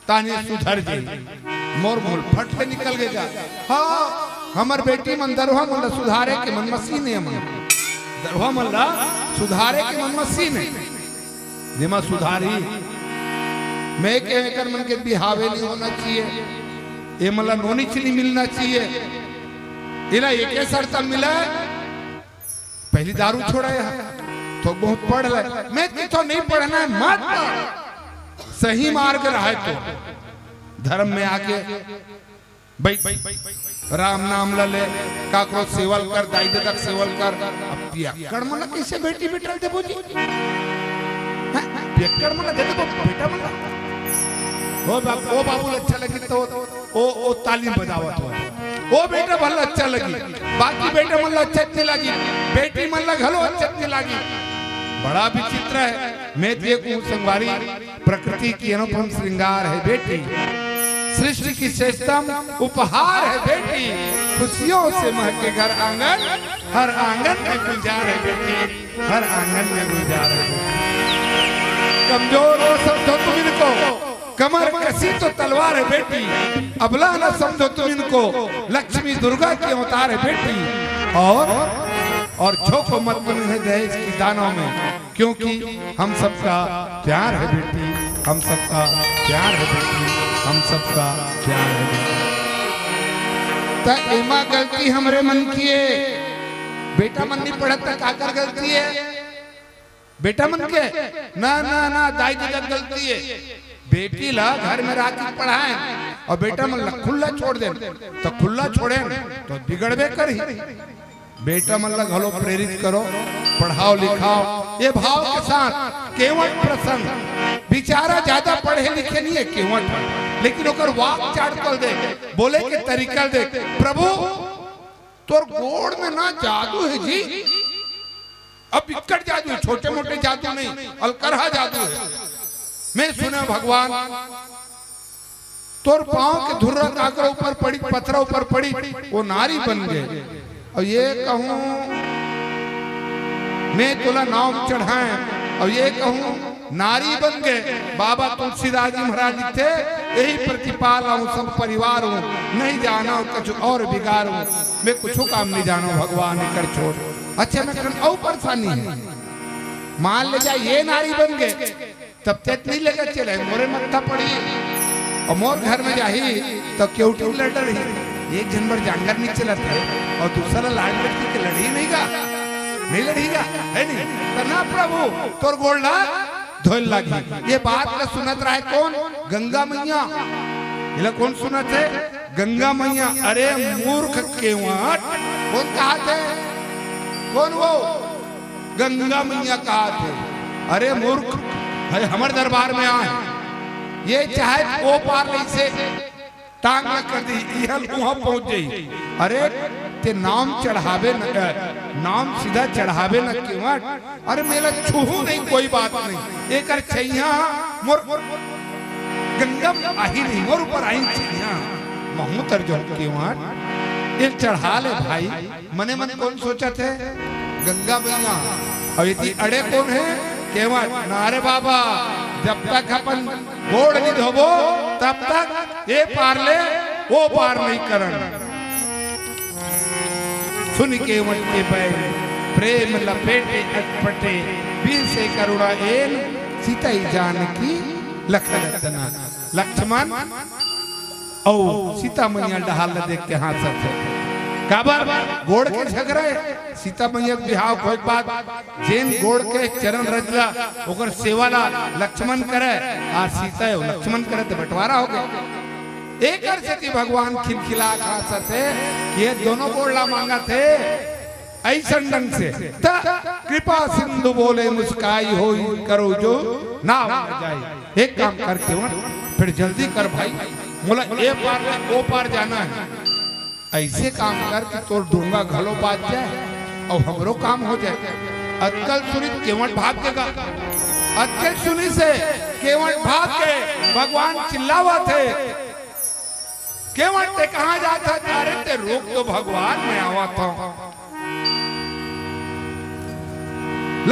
ताने सुधर जाए, मोर मोर फट के निकल गएगा। हाँ, हमार बेटी मन दरवा मन सुधारे के मन मसीन है, मन दरवा मन सुधारे के मन मसीन है। जिमा सुधारी मैं के मन के बिहावे नहीं होना चाहिए, ये मला नोनी चिली मिलना चाहिए। इला एक शर्त मिला, पहली दारू छोड़ा है तो बहुत पढ़ रहा है। मैं तो नहीं पढ़ना है, मत पढ़, सही मार्ग रहा है तो धर्म में आके भाई राम नाम ले, काकरो सेवल कर, दाई तक सेवल कर। अब पियक्कड़ मला कैसे बेटी बिटल दे बोजी, पियक्कड़ मला दे दे बेटा मला ओ बाबू अच्छा लगी तो ओ तालीम बजावत हो, वो बेटा भला अच्छा लगी, बाकी बेटा मन अच्छा नहीं लगी, बेटी मन घलो अच्छा नहीं लगी। बड़ा विचित्र है। मैं देखूं संगवारी, प्रकृति की अनुपम श्रृंगार है बेटी, सृष्टि की श्रेष्ठतम उपहार है बेटी। खुशियों से महके घर आंगन, हर आंगन में गुलजार है बेटी, हर आंगन में गुलजार है। कमजोर हो समझो तुम इनको, कमर कसी तो तलवार है बेटी, अबला न समझो तुम इनको, लक्ष्मी दुर्गा के अवतार है बेटी। और झोंको मत है दहेज की दानों में, क्योंकि हम सबका प्यार है बेटी, हम सबका प्यार है बेटी, हम सबका प्यार है बेटी। तो एमा गलती हमरे मन की है, बेटा मन नहीं पढ़ा तक आकर गलती है, बेटा मन के ना ना ना दाई दादा गलती है। बेटी ला घर में राखी पढ़ाए और बेटा मन खुला छोड़ दे तो खुला छोड़े तो बिगड़बे करी। बेटा मन घलो प्रेरित करो, पढ़ाओ लिखाओ ये भाव के साथ। केवट प्रसन्न बेचारा ज्यादा पढ़े लिखे नहीं है केवट, लेकिन ओकर वाक चाट कर दे, बोले के तरीका दे, प्रभु तोर गोड़ में ना जादू है जी, अब बिकट जादू है, छोटे मोटे जादू नहीं, अलकरहा जादू है। मैं सुना भगवान तोर पांव के धुर्रा काकर ऊपर पड़ी, पत्थर ऊपर पड़ी, वो नारी बन गए। और ये कहूं मैं तुला नाव चढ़ाए, और ये कहूं नारी बन गए। बाबा तुलसीदास जी महाराज थे, यही प्रतिपाल हूं, सब परिवार हूं, नहीं जाना कुछ और बिगाड़ हूं, मैं कुछ काम नहीं जानो भगवान कर छोड़। अच्छा मैं और परेशानी है, मान ले जाए ये नारी बन गए तब तक नहीं लगा चले मोरे मत्था पड़ी, और मोर घर में जाही तो केवटी लड़ रही एक जनवर जानवर नहीं चलता है और दूसरा लाल लड़की के लड़ी नहीं गा नहीं लड़ीगा है नहीं तो ना प्रभु तोर गोल्डा धोल लगी ये बात का सुनत रहा है कौन गंगा मैया ये कौन सुनत है गंगा मैया अरे मूर्ख केवट कौन कहा थे कौन वो गंगा मैया कहा थे अरे मूर्ख हमारे दरबार में आए ये चाहे वो पार नहीं से टांग न कर दी वहां पहुंच गई अरे ते नाम चढ़ावे न नाम सीधा चढ़ावे न केवट अरे मेरा छूहू नहीं कोई बात नहीं एक छैया मोर गंगा आही नहीं मोर ऊपर आई छैया महू तर जो केवट ये चढ़ा ले भाई मने मन कौन सोचा थे गंगा मैया और ये अड़े कौन है केवट नारे बाबा जब तक अपन गोड़ नहीं धोबो तब तक ये पार ले वो पार नहीं करन सुन के मन के बैल प्रेम लपेटे अटपटे बीर से करुणा एन सीता ही जानकी लखन लक्ष्मण औ सीता मैया डहाल देख के हाथ से काबर गोड़ के झगड़ा सीता मैया बिहाव कोई बात जेन गोड़ के चरण रजला ओकर सेवाला लक्ष्मण करे आ सीता लक्ष्मण करे तो बंटवारा हो गया एक से भगवान खिलखिला खा थे ये दोनों गोड़ला मांगा थे ऐसा ढंग से कृपा सिंधु बोले मुस्काई हो करो जो ना जाए एक काम करके फिर जल्दी कर भाई बोला ये पार वो पार जाना है ऐसे काम कर कि तोर डूंगा घलो बाज जाए और हमरो काम हो जाए अक्कल सुनी केवट भाग देगा अक्कल सुनी से केवट भाग के भगवान चिल्लावा थे केवट ते कहां जाता अरे ते रोक तो भगवान मैं आवा था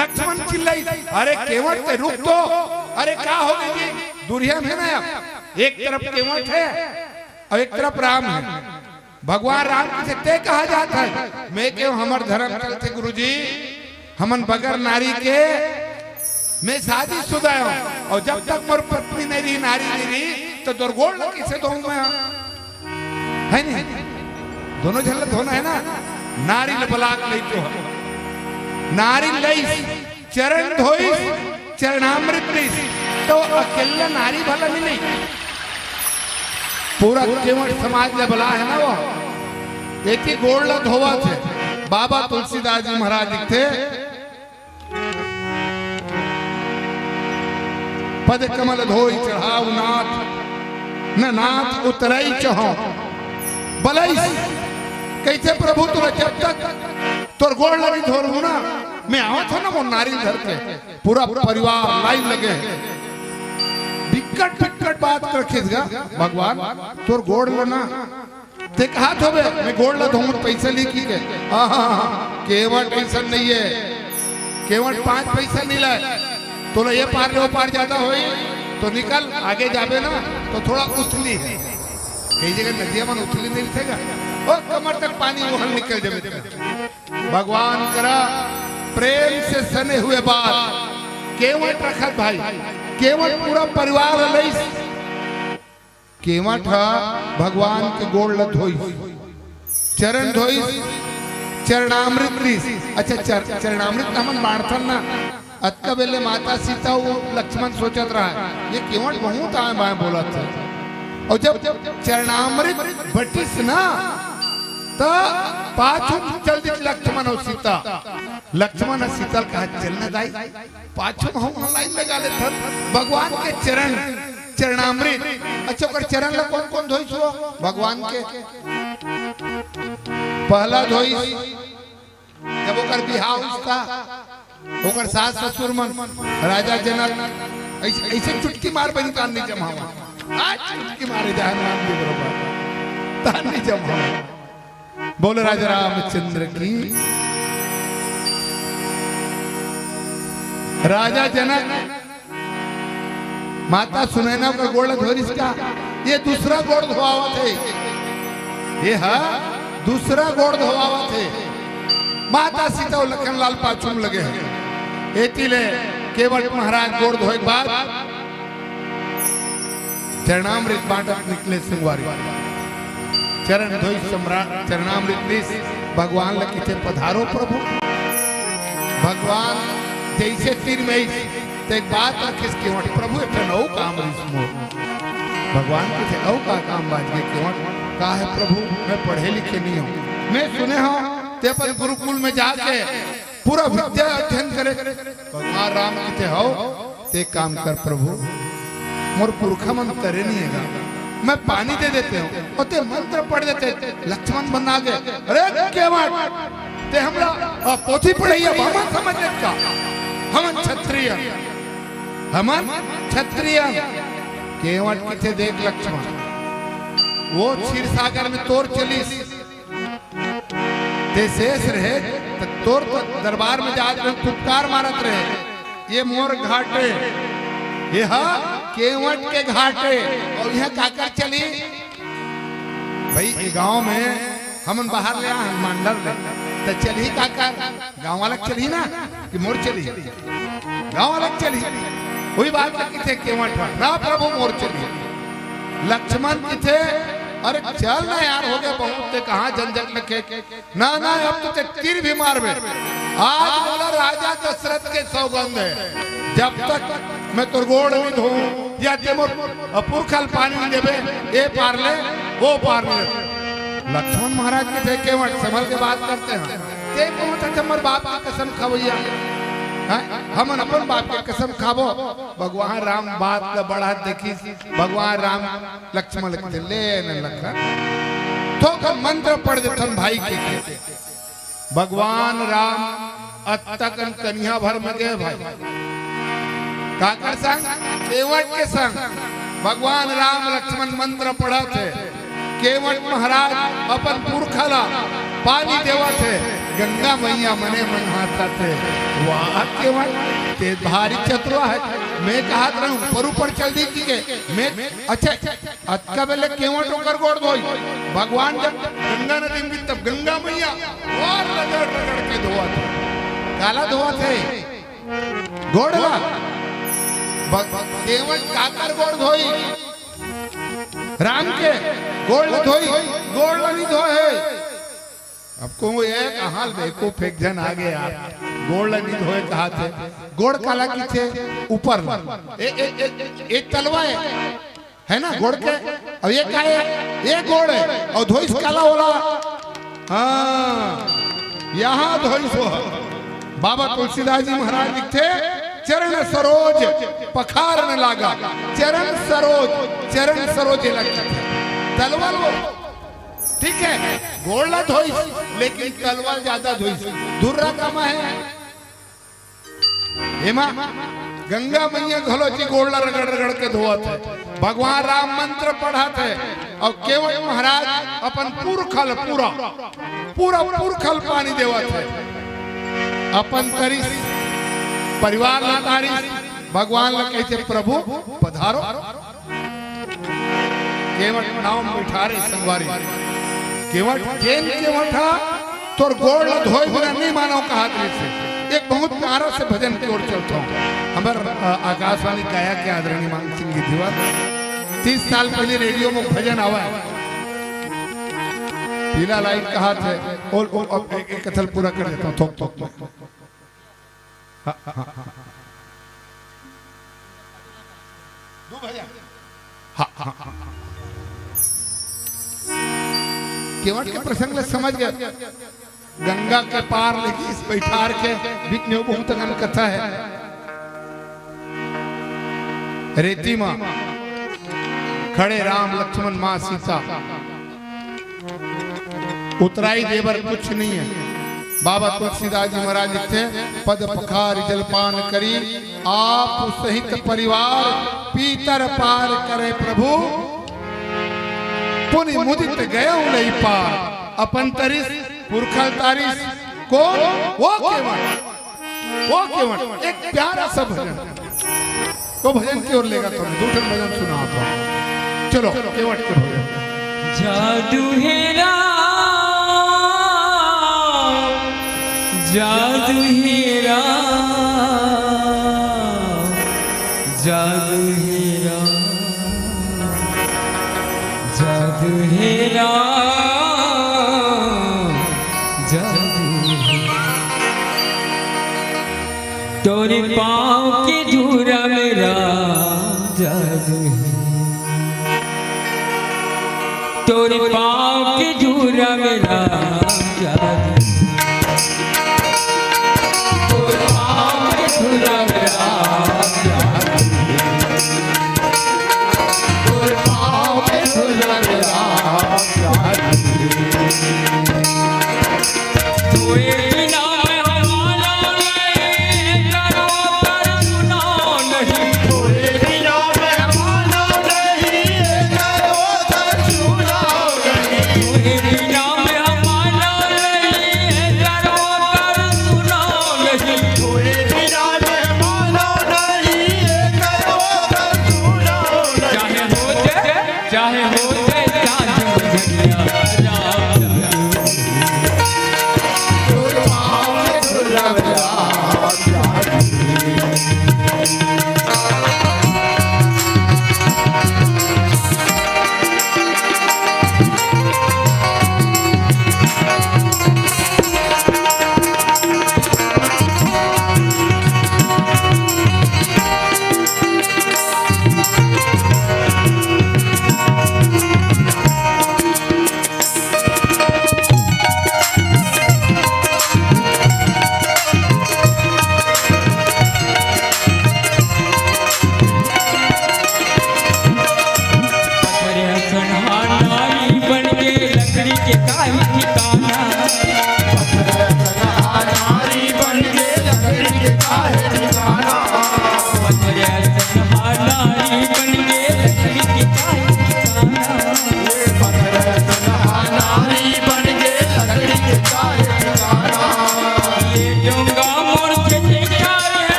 लक्ष्मण चिल्लाई अरे केवट ते रुक तो अरे क्या हो गई दुर्या में ना एक तरफ केवट है और एक तरफ राम है भगवान राम से ते कहा जाता है मैं क्यों हमर धर्म चलते गुरुजी हमन बगैर नारी के मैं शादी शुदा हूं और जब तक मोर पत्नी नहीं रही नारी नहीं रही तो दुर्गोड़ लगी से दूं मैं है नहीं दोनों झलक होना है ना नारी बलाक नहीं तो नारी लई चरण धोई चरणामृत तो अकेला नारी भला नहीं पूरा केवट समाज में बला है ना वो एक ही गोड़ धोवा थे बाबा तुलसीदास जी महाराज लिखते पद कमल धोई चढ़ाऊ नाथ न नाथ उतरई चहो बलई कैसे प्रभु तुरा जब तक तोर गोड़ लगी धोरू ना मैं आवत हो ना वो नारी धर के पूरा परिवार लाइन लगे बिकट बात रखेगा भगवान तोर गोड़ लना ते कहा तो बे मैं गोड़ ला धोऊं पैसा लेके के केवट ऐसा नहीं है केवट 5 पैसा नहीं लाए तो ये पार ले वो पार ज्यादा होई तो निकल आगे जाबे ना तो थोड़ा उथली है कई जगह नदियां में उथली नहीं दिखेगा और कमर तक पानी वो निकल जाबे भगवान करा प्रेम से सने हुए बात केवट रखत भाई केवट पूरा परिवार लई केवट भगवान के गोड़ ल धोई चरण धोई चरणामृत अच्छा चरणामृत हमन बांटन ना अतका बेले माता सीता वो लक्ष्मण सोचत रहा ये केवट बहुत आए बाएं बोला था और जब चरणामृत बटिस ना तो पाछू चल दी लक्ष्मण और सीता लक्ष्मण और सीता कहा चलना दाई पाछू हम लाइन लगा ले था भगवान के चरण चरणामृत अच्छा कर चरण ला कौन कौन धोई सो भगवान के पहला धोई जब ओकर बिहाव था ओकर सास ससुर मन राजा जनक ऐसे चुटकी मार बनी तान नहीं जमावा आज चुटकी मारे जान नाम दे बरोबर तान नहीं जमावा बोले राजा रामचंद्र की राजा जनक माता सुनैना का गोड़ धोरिस का ये दूसरा गोड़ धोआवा थे ये है दूसरा गोड़ धोआवा थे माता सीता और लखन लाल पाछुम लगे हैं एतिले केवट महाराज गोड़ धोए बाद चरणामृत बांटत निकले संगवारी चरण धोई सम्राट चरणामृत लीस भगवान लकी थे पधारो प्रभु भगवान जैसे तीर में ते एक बात रखिस केवट प्रभु एक नौ काम रिस मोर भगवान के थे नौ का काम बाज के केवट कहा है प्रभु मैं पढ़े लिखे नहीं हूँ मैं सुने हूँ ते पर गुरुकुल में जाके पूरा विद्या अध्ययन करे भगवान राम के थे हो ते काम कर प्रभु मोर पुरखा मन करे नहीं है मैं पानी दे देते हूँ और ते मंत्र पढ़ देते लक्ष्मण बना गए अरे केवट ते हमरा पोथी पढ़ी है हमन समझने का हमन क्षत्रिय हमन क्षत्रिय केवट किथे देख लक्ष्मण वो क्षीर सागर में तोर चलीस ते शेष रहे तो तोर तो दरबार में जाकर फुटकार मारत रहे ये मोर घाटे ये केवट के घाटे और यह काकर चली भाई ये गांव में हमन बाहर ले मंडल ले तो चली काकर गांव वाला चली ना कि मोर चली गांव वाला चली वही बात किथे केवट ना प्रभु मोर चली लक्ष्मण किथे अरे चल ना यार हो गया बहुत ते कहां झंझट लगे ना ना अब तो ते तीर भी मार बे आज बोला राजा दशरथ के सौगंध है जब तक मैं तुर गोड़ नहीं धोऊं या ते मोर पुरखल पानी नहीं देबे ए पार ले वो पार ले लक्ष्मण महाराज के थे केवट संभल के बात करते हैं ते कहत हमर बाप की कसम खवैया हमन अपन बाप के कसम खाबो भगवान राम बात का बढ़ा देखी भगवान राम लक्ष्मण लिखते ले न लखा तो का मंत्र पढ़ देथन भाई के भगवान राम अत्तकन कन्या भर में गए भाई काकर संग केवट के संग भगवान राम लक्ष्मण मंत्र पढ़ा थे केवट महाराज अपन पुरखला पानी देवा थे गंगा मैया मने मन हाथा थे वाह केवट ते भारी चतुरा है मैं कहा था ऊपर ऊपर चल दी के मैं अच्छा अतका बेले केवट होकर गोड़ धोई भगवान जब गंगा नदी में तब गंगा मैया और रगड़ रगड़ के धोआ थे काला धोआ थे गोड़ला केवट काकर गोड़ धोई राम के गोड़ धोई गोड़ नहीं धोए आपको वो एक हाल बेको फेंक जन आ गया गोड़ लगी धोए कहा थे गोड़ काला की थे ऊपर एक तलवा है ना गोड़ के अब ये का है ये गोड़ है और धोइस काला होला हाँ यहाँ धोइस हो बाबा तुलसीदास जी महाराज लिखते चरण सरोज पखारने लगा चरण सरोज लगता तलवार वो ठीक है गोड़ला धोई लेकिन तलवार ज्यादा धोई दुर्रा कमा है हेमा गंगा मैया घलोची गोड़ला रगड़ रगड़ के धोआ थे भगवान राम मंत्र पढ़ा थे और केवट महाराज अपन पुरखल पूरा पुरखल पानी देवा थे अपन तरिस परिवार ला तारिस भगवान ला कहते प्रभु पधारो केवट नाम बिठारे संगवारी केवट जेन केवटा तोर गोड़ धोए बिना नहीं मानो कहा से एक बहुत प्यारा से भजन की ओर चलता हूँ हमार आकाशवाणी गायक के आदरणीय मान सिंह दीवा 30 साल पहले रेडियो में भजन आवा है पीला लाइट कहा थे और एक कथल पूरा कर देता हूँ थोक थोक दो भजन केवट के प्रसंग समझ गए गंगा के पार लगी इस बैठार के बिकने बहुत अगन कथा है रेती माँ खड़े राम लक्ष्मण माँ सीता उतराई देवर कुछ नहीं है बाबा तुलसीदास जी महाराज थे पद पखार जलपान करी आप सहित परिवार पीतर पार करे प्रभु पुनि मुदित गया नहीं पार अपन तरिस पुरखल तारिस कौन वो केवट एक प्यारा सा भजन तो भजन की ओर लेगा तो दूसरा भजन सुना था चलो केवट के भजन जादू है जादू हीरा जादू हीरा जादू है राम जादू है तोरे पाँव की धूरा मेरा जादू है तोरे पाँव की धूरा मेरा जादू तोरे पाँव की धूरा मेरा चाहे हो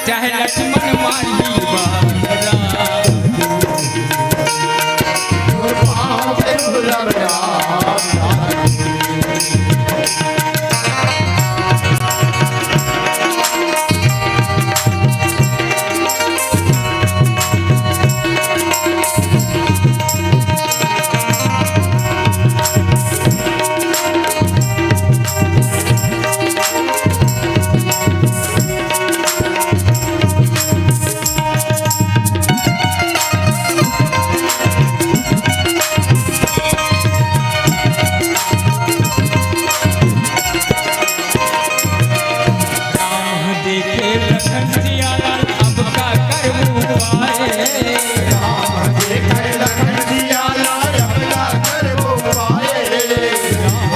चाहे लक्ष्मण मारी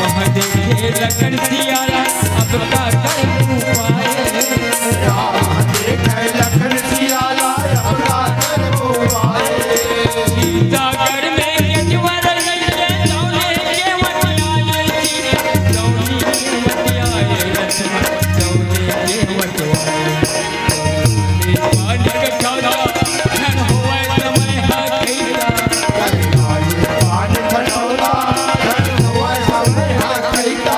लखन सियारा अब का कर पाए लखन सियारा अब का कर पाए सीता घर में यजवर लगे दौले के वटियाए दौली के वटियाए लक्ष्मण दौले के वटियाए मालिक खाना धन होए समय हा कईला पान खटोला धन होए समय हा कईला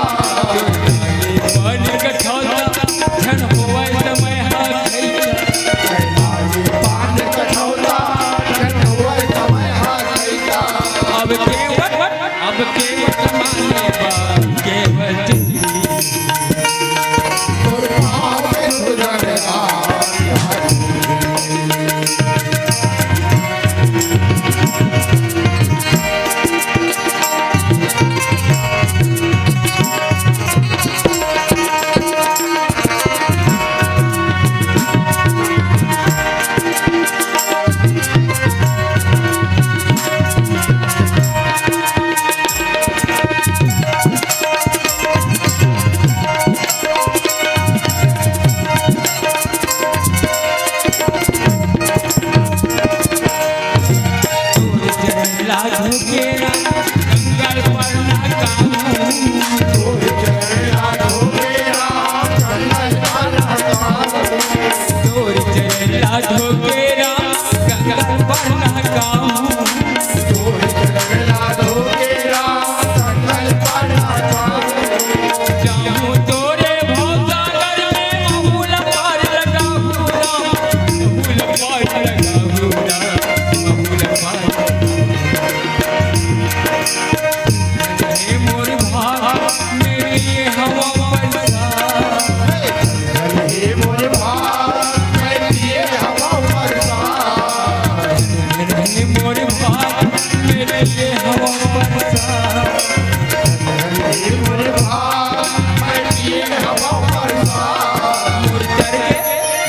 मोरे भाग मैं पिए हवा बरसात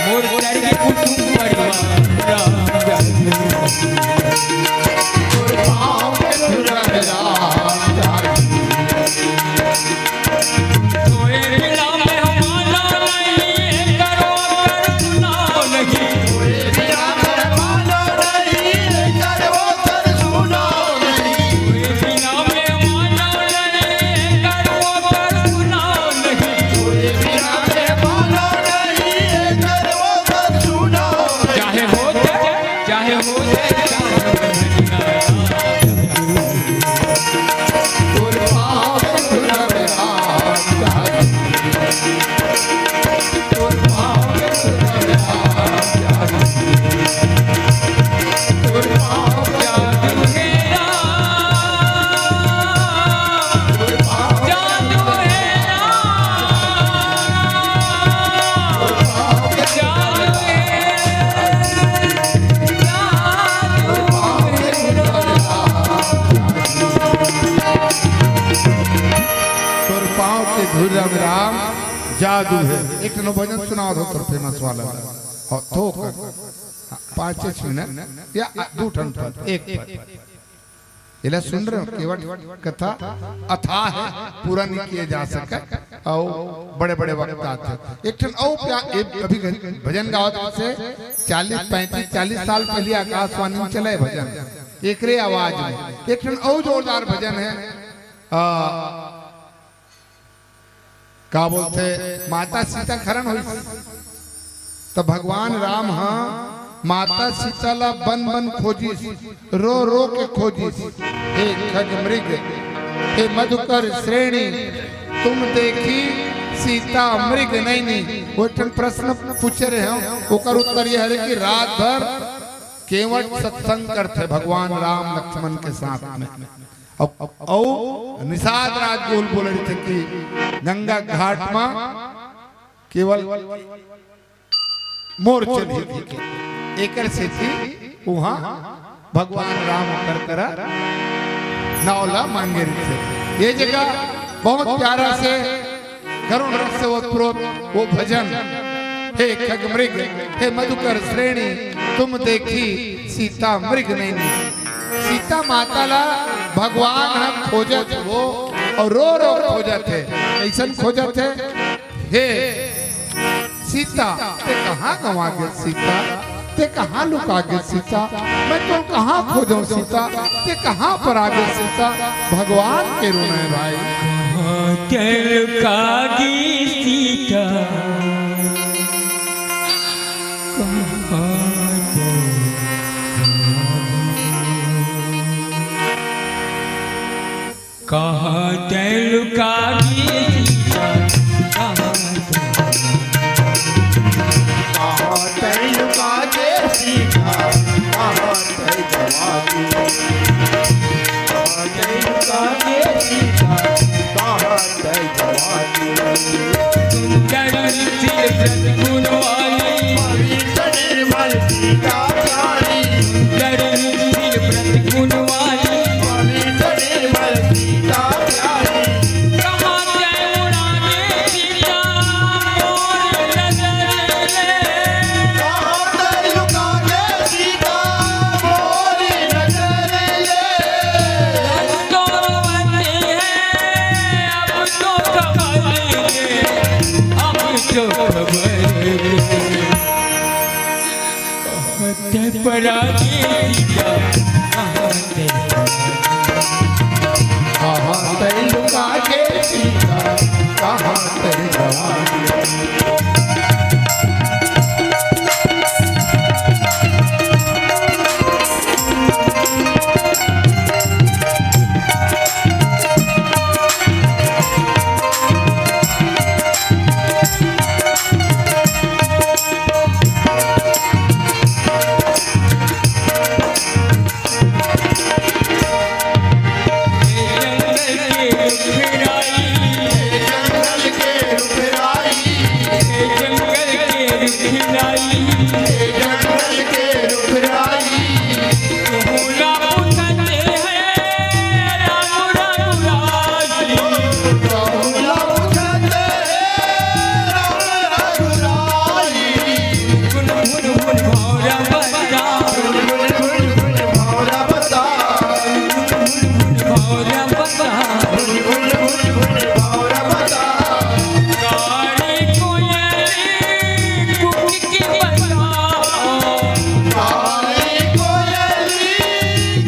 मोर करके कुटुंब परिवार मोरे पाँव के धुरा राम तोए बिना में हमारा नहीं करो कर सुनाओ नहीं बिना मेरे मानो नहीं करवो कर सुनो नहीं तोए बिना में हमारा नहीं करो कर सुनाओ नहीं बिना मेरे मानो नहीं करवो कर सुनो चाहे हो मोरे पाँव के धुरा राम मोरे पाँव के धुरा राम मोरे पाँव के जादू है जादू है जादू तोर पाँव के धुरम राम जादू है। एक नो भजन सुनाओ तो तोर फेमस वाला और थोक 5 मिनट या 2 ठन पद एक पद इला सुन रहे हो केवट कथा अथाह है पूरा नहीं किए जा सका और बड़े बड़े वक्त आते एक ठन अभी भजन गावत से 40 35 40 साल पहले आकाशवाणी में चले भजन एकरे आवाज में एक ठन और जोरदार भजन है का बोलते माता सीता खरण हुई तो भगवान राम हाँ माता सीता ला बन बन खोजी रो रो के खोजी हे खग मृग हे मधुकर श्रेणी तुम देखी सीता मृग नहीं वो प्रश्न पूछे रहे हो ओकर उत्तर यह है कि रात भर केवट सत्संग करते भगवान राम लक्ष्मण के साथ में निषाद राज बोल बोल रहे थे कि गंगा घाट में केवल मोर चली थी एकर से थी वहां भगवान राम कर नौला मांगे थे ये जगह बहुत प्यारा से करुण रस से वो भजन हे खग मृग हे मधुकर श्रेणी तुम देखी सीता मृग नहीं सीता माता ला भगवान हम खोजत वो और रो रो खोजत है ऐसन खोजत है हे सीता ते कहाँ गवा गए सीता ते कहाँ लुका गए सीता मैं तो कहाँ खोजूं सीता ते कहाँ पर आ गए सीता भगवान के रोना है भाई दिल कागी सीता कहाँ दिल कागी सीता गुण वाली गुण वाली भुन भुन भुन भुन भौर बता काली कोयली कुक की बता काली कोयली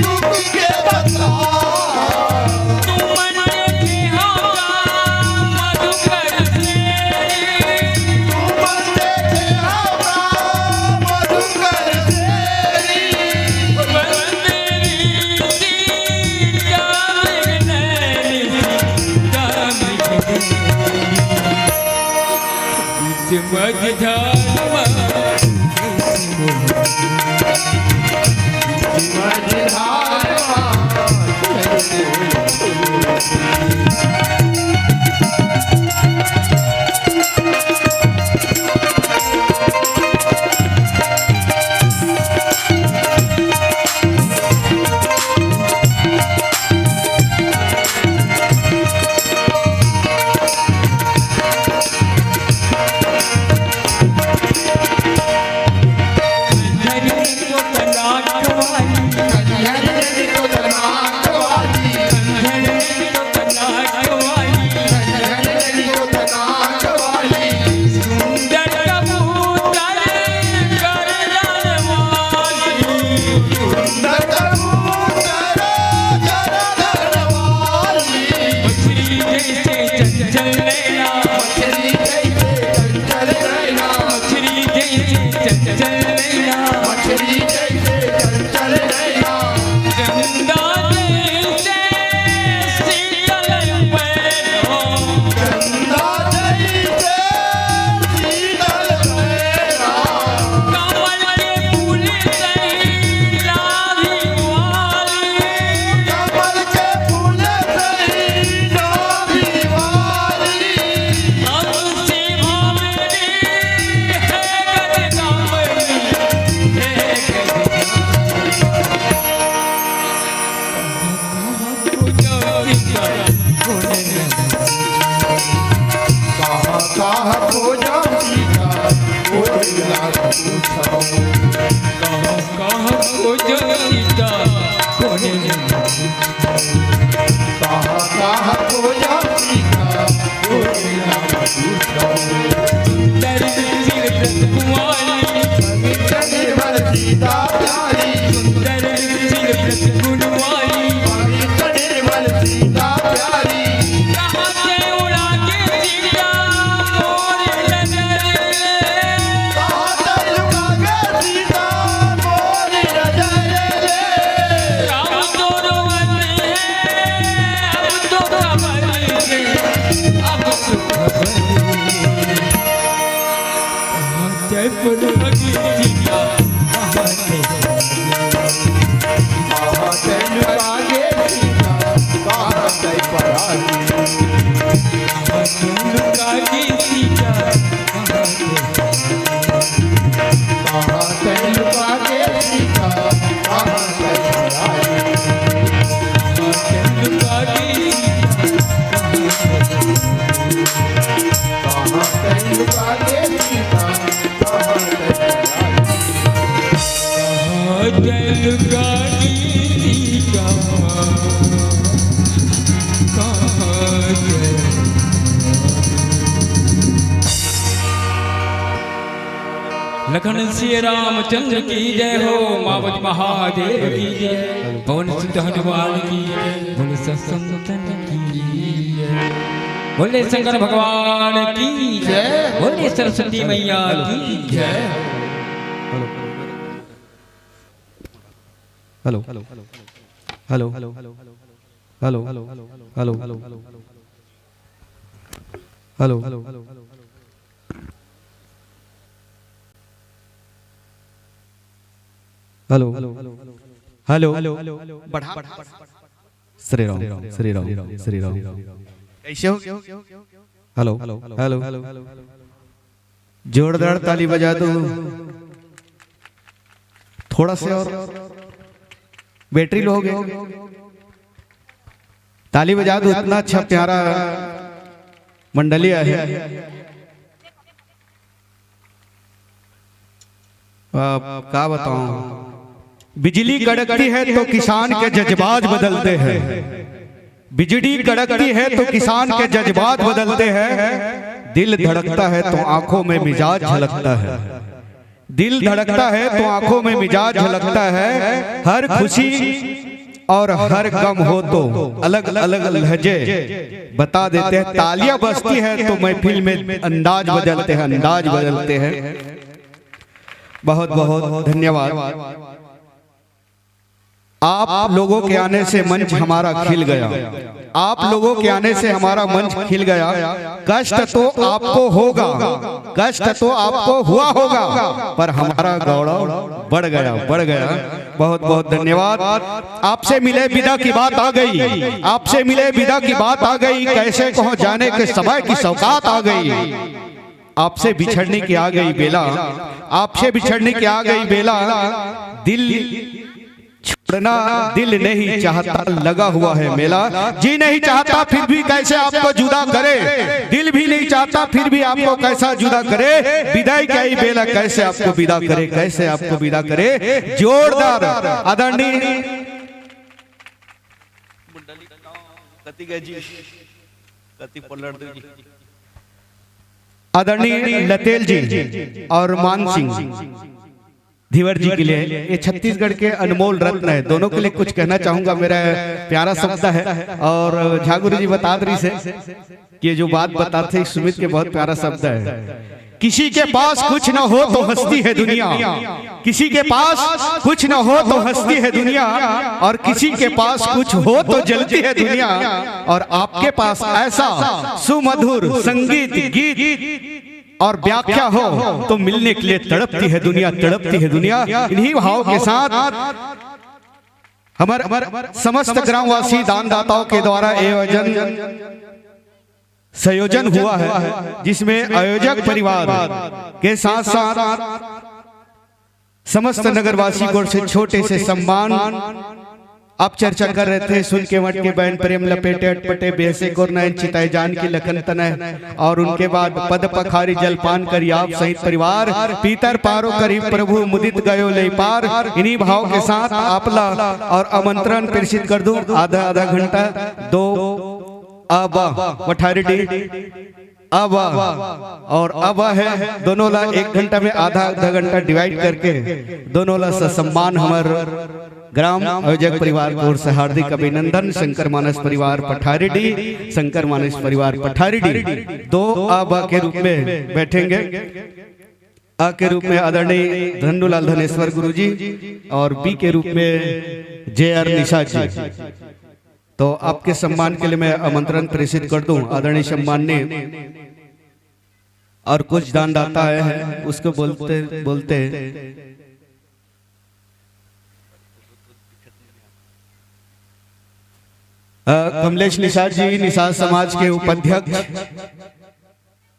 कुक के बता तुमने के होगा मधुकर से तुमने के होगा मधुकर से लखन श्री रामचंद्र की जय हो, मावती महादेव की जय, पवन सुत हनुमान की जय, बोले संतन की जय, बोले शंकर भगवान की जय, बोले सरस्वती मैया की जय। Hello hello hello hello hello hello hello hello hello hello hello hello बढ़ा श्री राम श्री राम श्री राम कैसे हो? हेलो हेलो हेलो जोरदार ताली बजा दो, थोड़ा सा और बैटरी लो हो गया, ताली बजा दो। इतना अच्छा प्यारा मंडली है, क्या बताऊं। बिजली कड़कती है तो किसान के जज्बात बदलते हैं, बिजली कड़कती है तो किसान के जज्बात बदलते हैं, दिल धड़कता है तो आंखों में मिजाज झलकता है। दिल धड़कता है तो आंखों में मिजाज झलकता है। हर खुशी और हर गम हो तो अलग अलग लहजे बता देते हैं। तालियां बजती है तो महफिल में अंदाज बदलते हैं, अंदाज बदलते हैं। बहुत बहुत धन्यवाद। आप लोगों के आने से मंच हमारा खिल गया, आप लोगों के आने से हमारा मंच खिल गया। कष्ट तो आपको होगा, कष्ट तो आपको हुआ होगा, पर हमारा गौरव बढ़ गया, बढ़ गया। बहुत बहुत धन्यवाद। आपसे मिले विदा की बात आ गई, आपसे मिले विदा की बात आ गई। कैसे कहो जाने के समय की सौगात आ गई। आपसे बिछड़ने की आ गई बेला, आपसे बिछड़ने की आ गई बेला। दिल छोड़ना दिल नहीं चाहता, लगा हुआ है मेला। जी नहीं चाहता फिर भी कैसे आपको जुदा करे, दिल भी नहीं चाहता फिर भी आपको कैसा जुदा करे। विदाई का ही बेला कैसे आपको विदा करे, कैसे आपको विदा करे। जोरदार आदरणीय आदरणीय लतेल जी और मान सिंह धीवर जी के लिए, ये छत्तीसगढ़ के अनमोल रत्न है। दोनों के लिए कुछ कहना चाहूंगा। मेरा प्यारा शब्द है और झा गुरु जी बता रही से कि ये जो बात बताते हैं सुमित के बहुत प्यारा शब्द है। किसी के पास कुछ न हो तो हंसती है दुनिया, किसी के पास कुछ न हो तो हंसती है दुनिया, और किसी के पास कुछ हो तो जलती है दुनिया। और आपके पास ऐसा सुमधुर संगीत, गीत और व्याख्या हो तो मिलने के लिए तड़पती है दुनिया, तड़पती है दुनिया। इन्हीं भाव के साथ हमारे समस्त ग्रामवासी दानदाताओं के द्वारा आयोजन संयोजन हुआ है, जिसमें आयोजक परिवार के साथ साथ समस्त नगरवासी को से छोटे से सम्मान आप चर्चा कर रहे थे। सुन के मट के बैन प्रेम लपेटे अटपटे बेसे को नयन चिताए जान की लखन तनय, और उनके बाद पद पखारी जलपान करी आप सहित परिवार। पीतर पारो करी प्रभु मुदित गयो ले पार। इन्हीं भाव के साथ आपला और आमंत्रण प्रेषित कर दूं। आधा आधा घंटा दो आबा वठारिडी अब और अब है दोनों ला 1 घंटा में आधा आधा घंटा डिवाइड करके दोनों ला सम्मान हमारे ग्राम आयोजक परिवार की ओर से हार्दिक अभिनंदन। शंकर मानस परिवार पठारीडी, शंकर मानस परिवार पठारीडी दो आबा के रूप में बैठेंगे। आ के रूप में आदरणीय धनुलाल धनेश्वर गुरु जी और बी के रूप में JR निशा जी। तो आपके सम्मान के लिए मैं आमंत्रण प्रेषित कर दूं। आदरणीय सम्माननीय और कुछ दानदाता आए हैं, उसको बोलते बोलते कमलेश निषाद जी, निषाद समाज के उपाध्यक्ष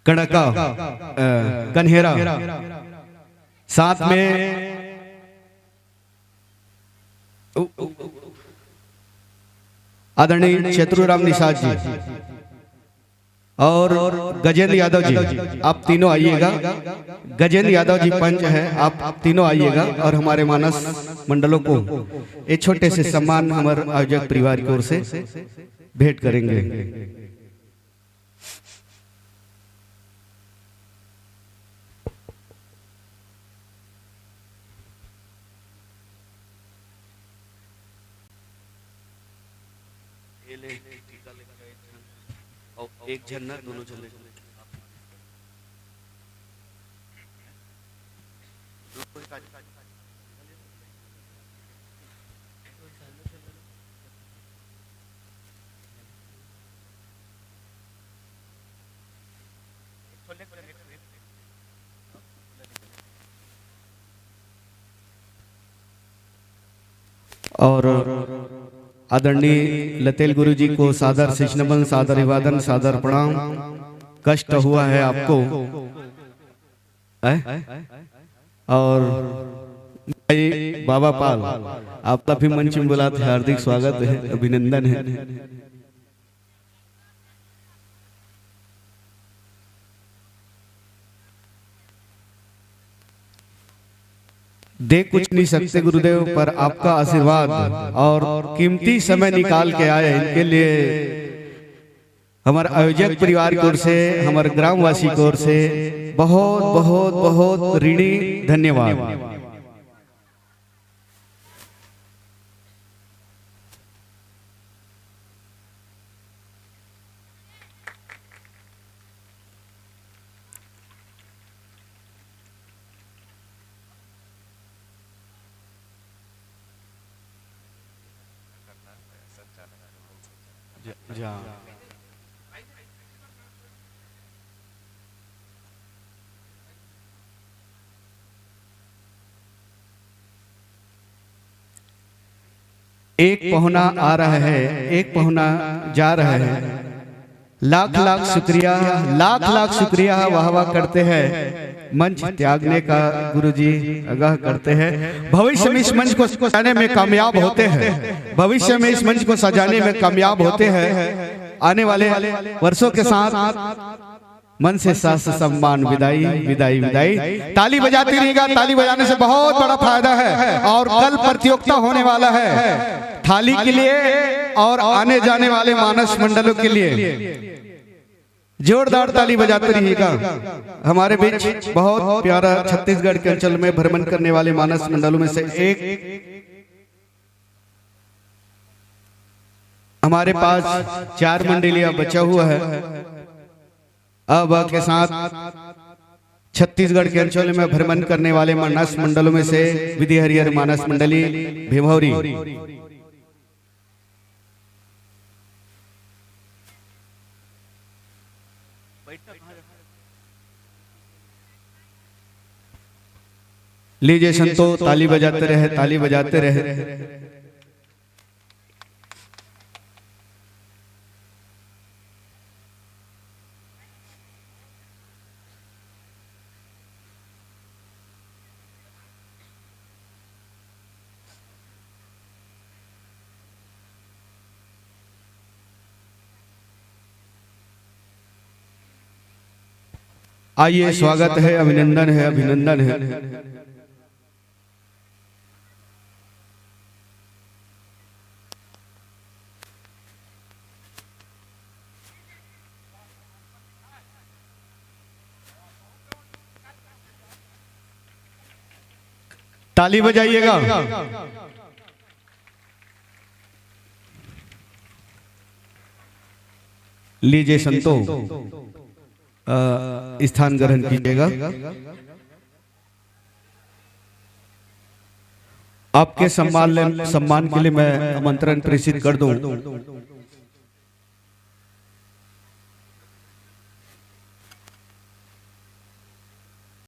कड़का कन्हेरा, साथ में आदरणीय शत्रुराम निषाद जी और गजेंद्र यादव जी, आप तीनों आइएगा। गजेंद्र यादव जी पंच है, आप तीनों आइएगा और हमारे मानस मंडलों को एक छोटे से सम्मान हमारे आयोजक परिवार की ओर से भेंट करेंगे। एक झन्ना दोनों चले और आदरणीय लतेल गुरु जी को सादर शीश नमन, सादर अभिवादन, सादर प्रणाम। कष्ट हुआ है आपको और बाबा पाल आपका भी मंच में बुलाते, हार्दिक स्वागत है, अभिनंदन है। दे कुछ नहीं सकते गुरुदेव, पर आपका आशीर्वाद और कीमती समय निकाल के आए, इनके लिए हमारे आयोजक परिवार की ओर से, हमारे ग्रामवासी की ओर से बहुत बहुत बहुत ऋणी धन्यवाद। एक पहुना आ रहा है, एक पहुना जा रहा है। लाख लाख शुक्रिया, लाख लाख शुक्रिया वाह वाह करते हैं। मंच त्यागने का गुरुजी आगाह करते हैं। भविष्य में इस मंच को सजाने में कामयाब होते हैं, भविष्य में इस मंच को सजाने में कामयाब होते हैं। आने वाले वर्षों के साथ मन से शास्त्र सम्मान विदाई विदाई विदाई। ताली बजाती रहिएगा, ताली बजाने से बहुत बड़ा फायदा है। और कल प्रतियोगिता होने वाला है थाली के लिए और आने जाने वाले मानस मंडलों के लिए। जोरदार ताली बजाते रहिएगा। हमारे बीच बहुत प्यारा छत्तीसगढ़ के अंचल में भ्रमण करने वाले मानस मंडलों में से एक हमारे पास 4 मंडलियां बचा हुआ है। अब के साथ छत्तीसगढ़ के अंचल में भ्रमण करने वाले मानस मंडलों में से विधि हरिहर मानस मंडली भीमौरी। लीजिए संतो, ताली बजाते रहे, ताली बजाते रहे। आइए, स्वागत है, अभिनंदन है, अभिनंदन है। ताली बजाइएगा। लीजिए संतो, स्थान ग्रहण कीजिएगा। आपके सम्मान के लिए मैं आमंत्रण प्रेषित कर दूं।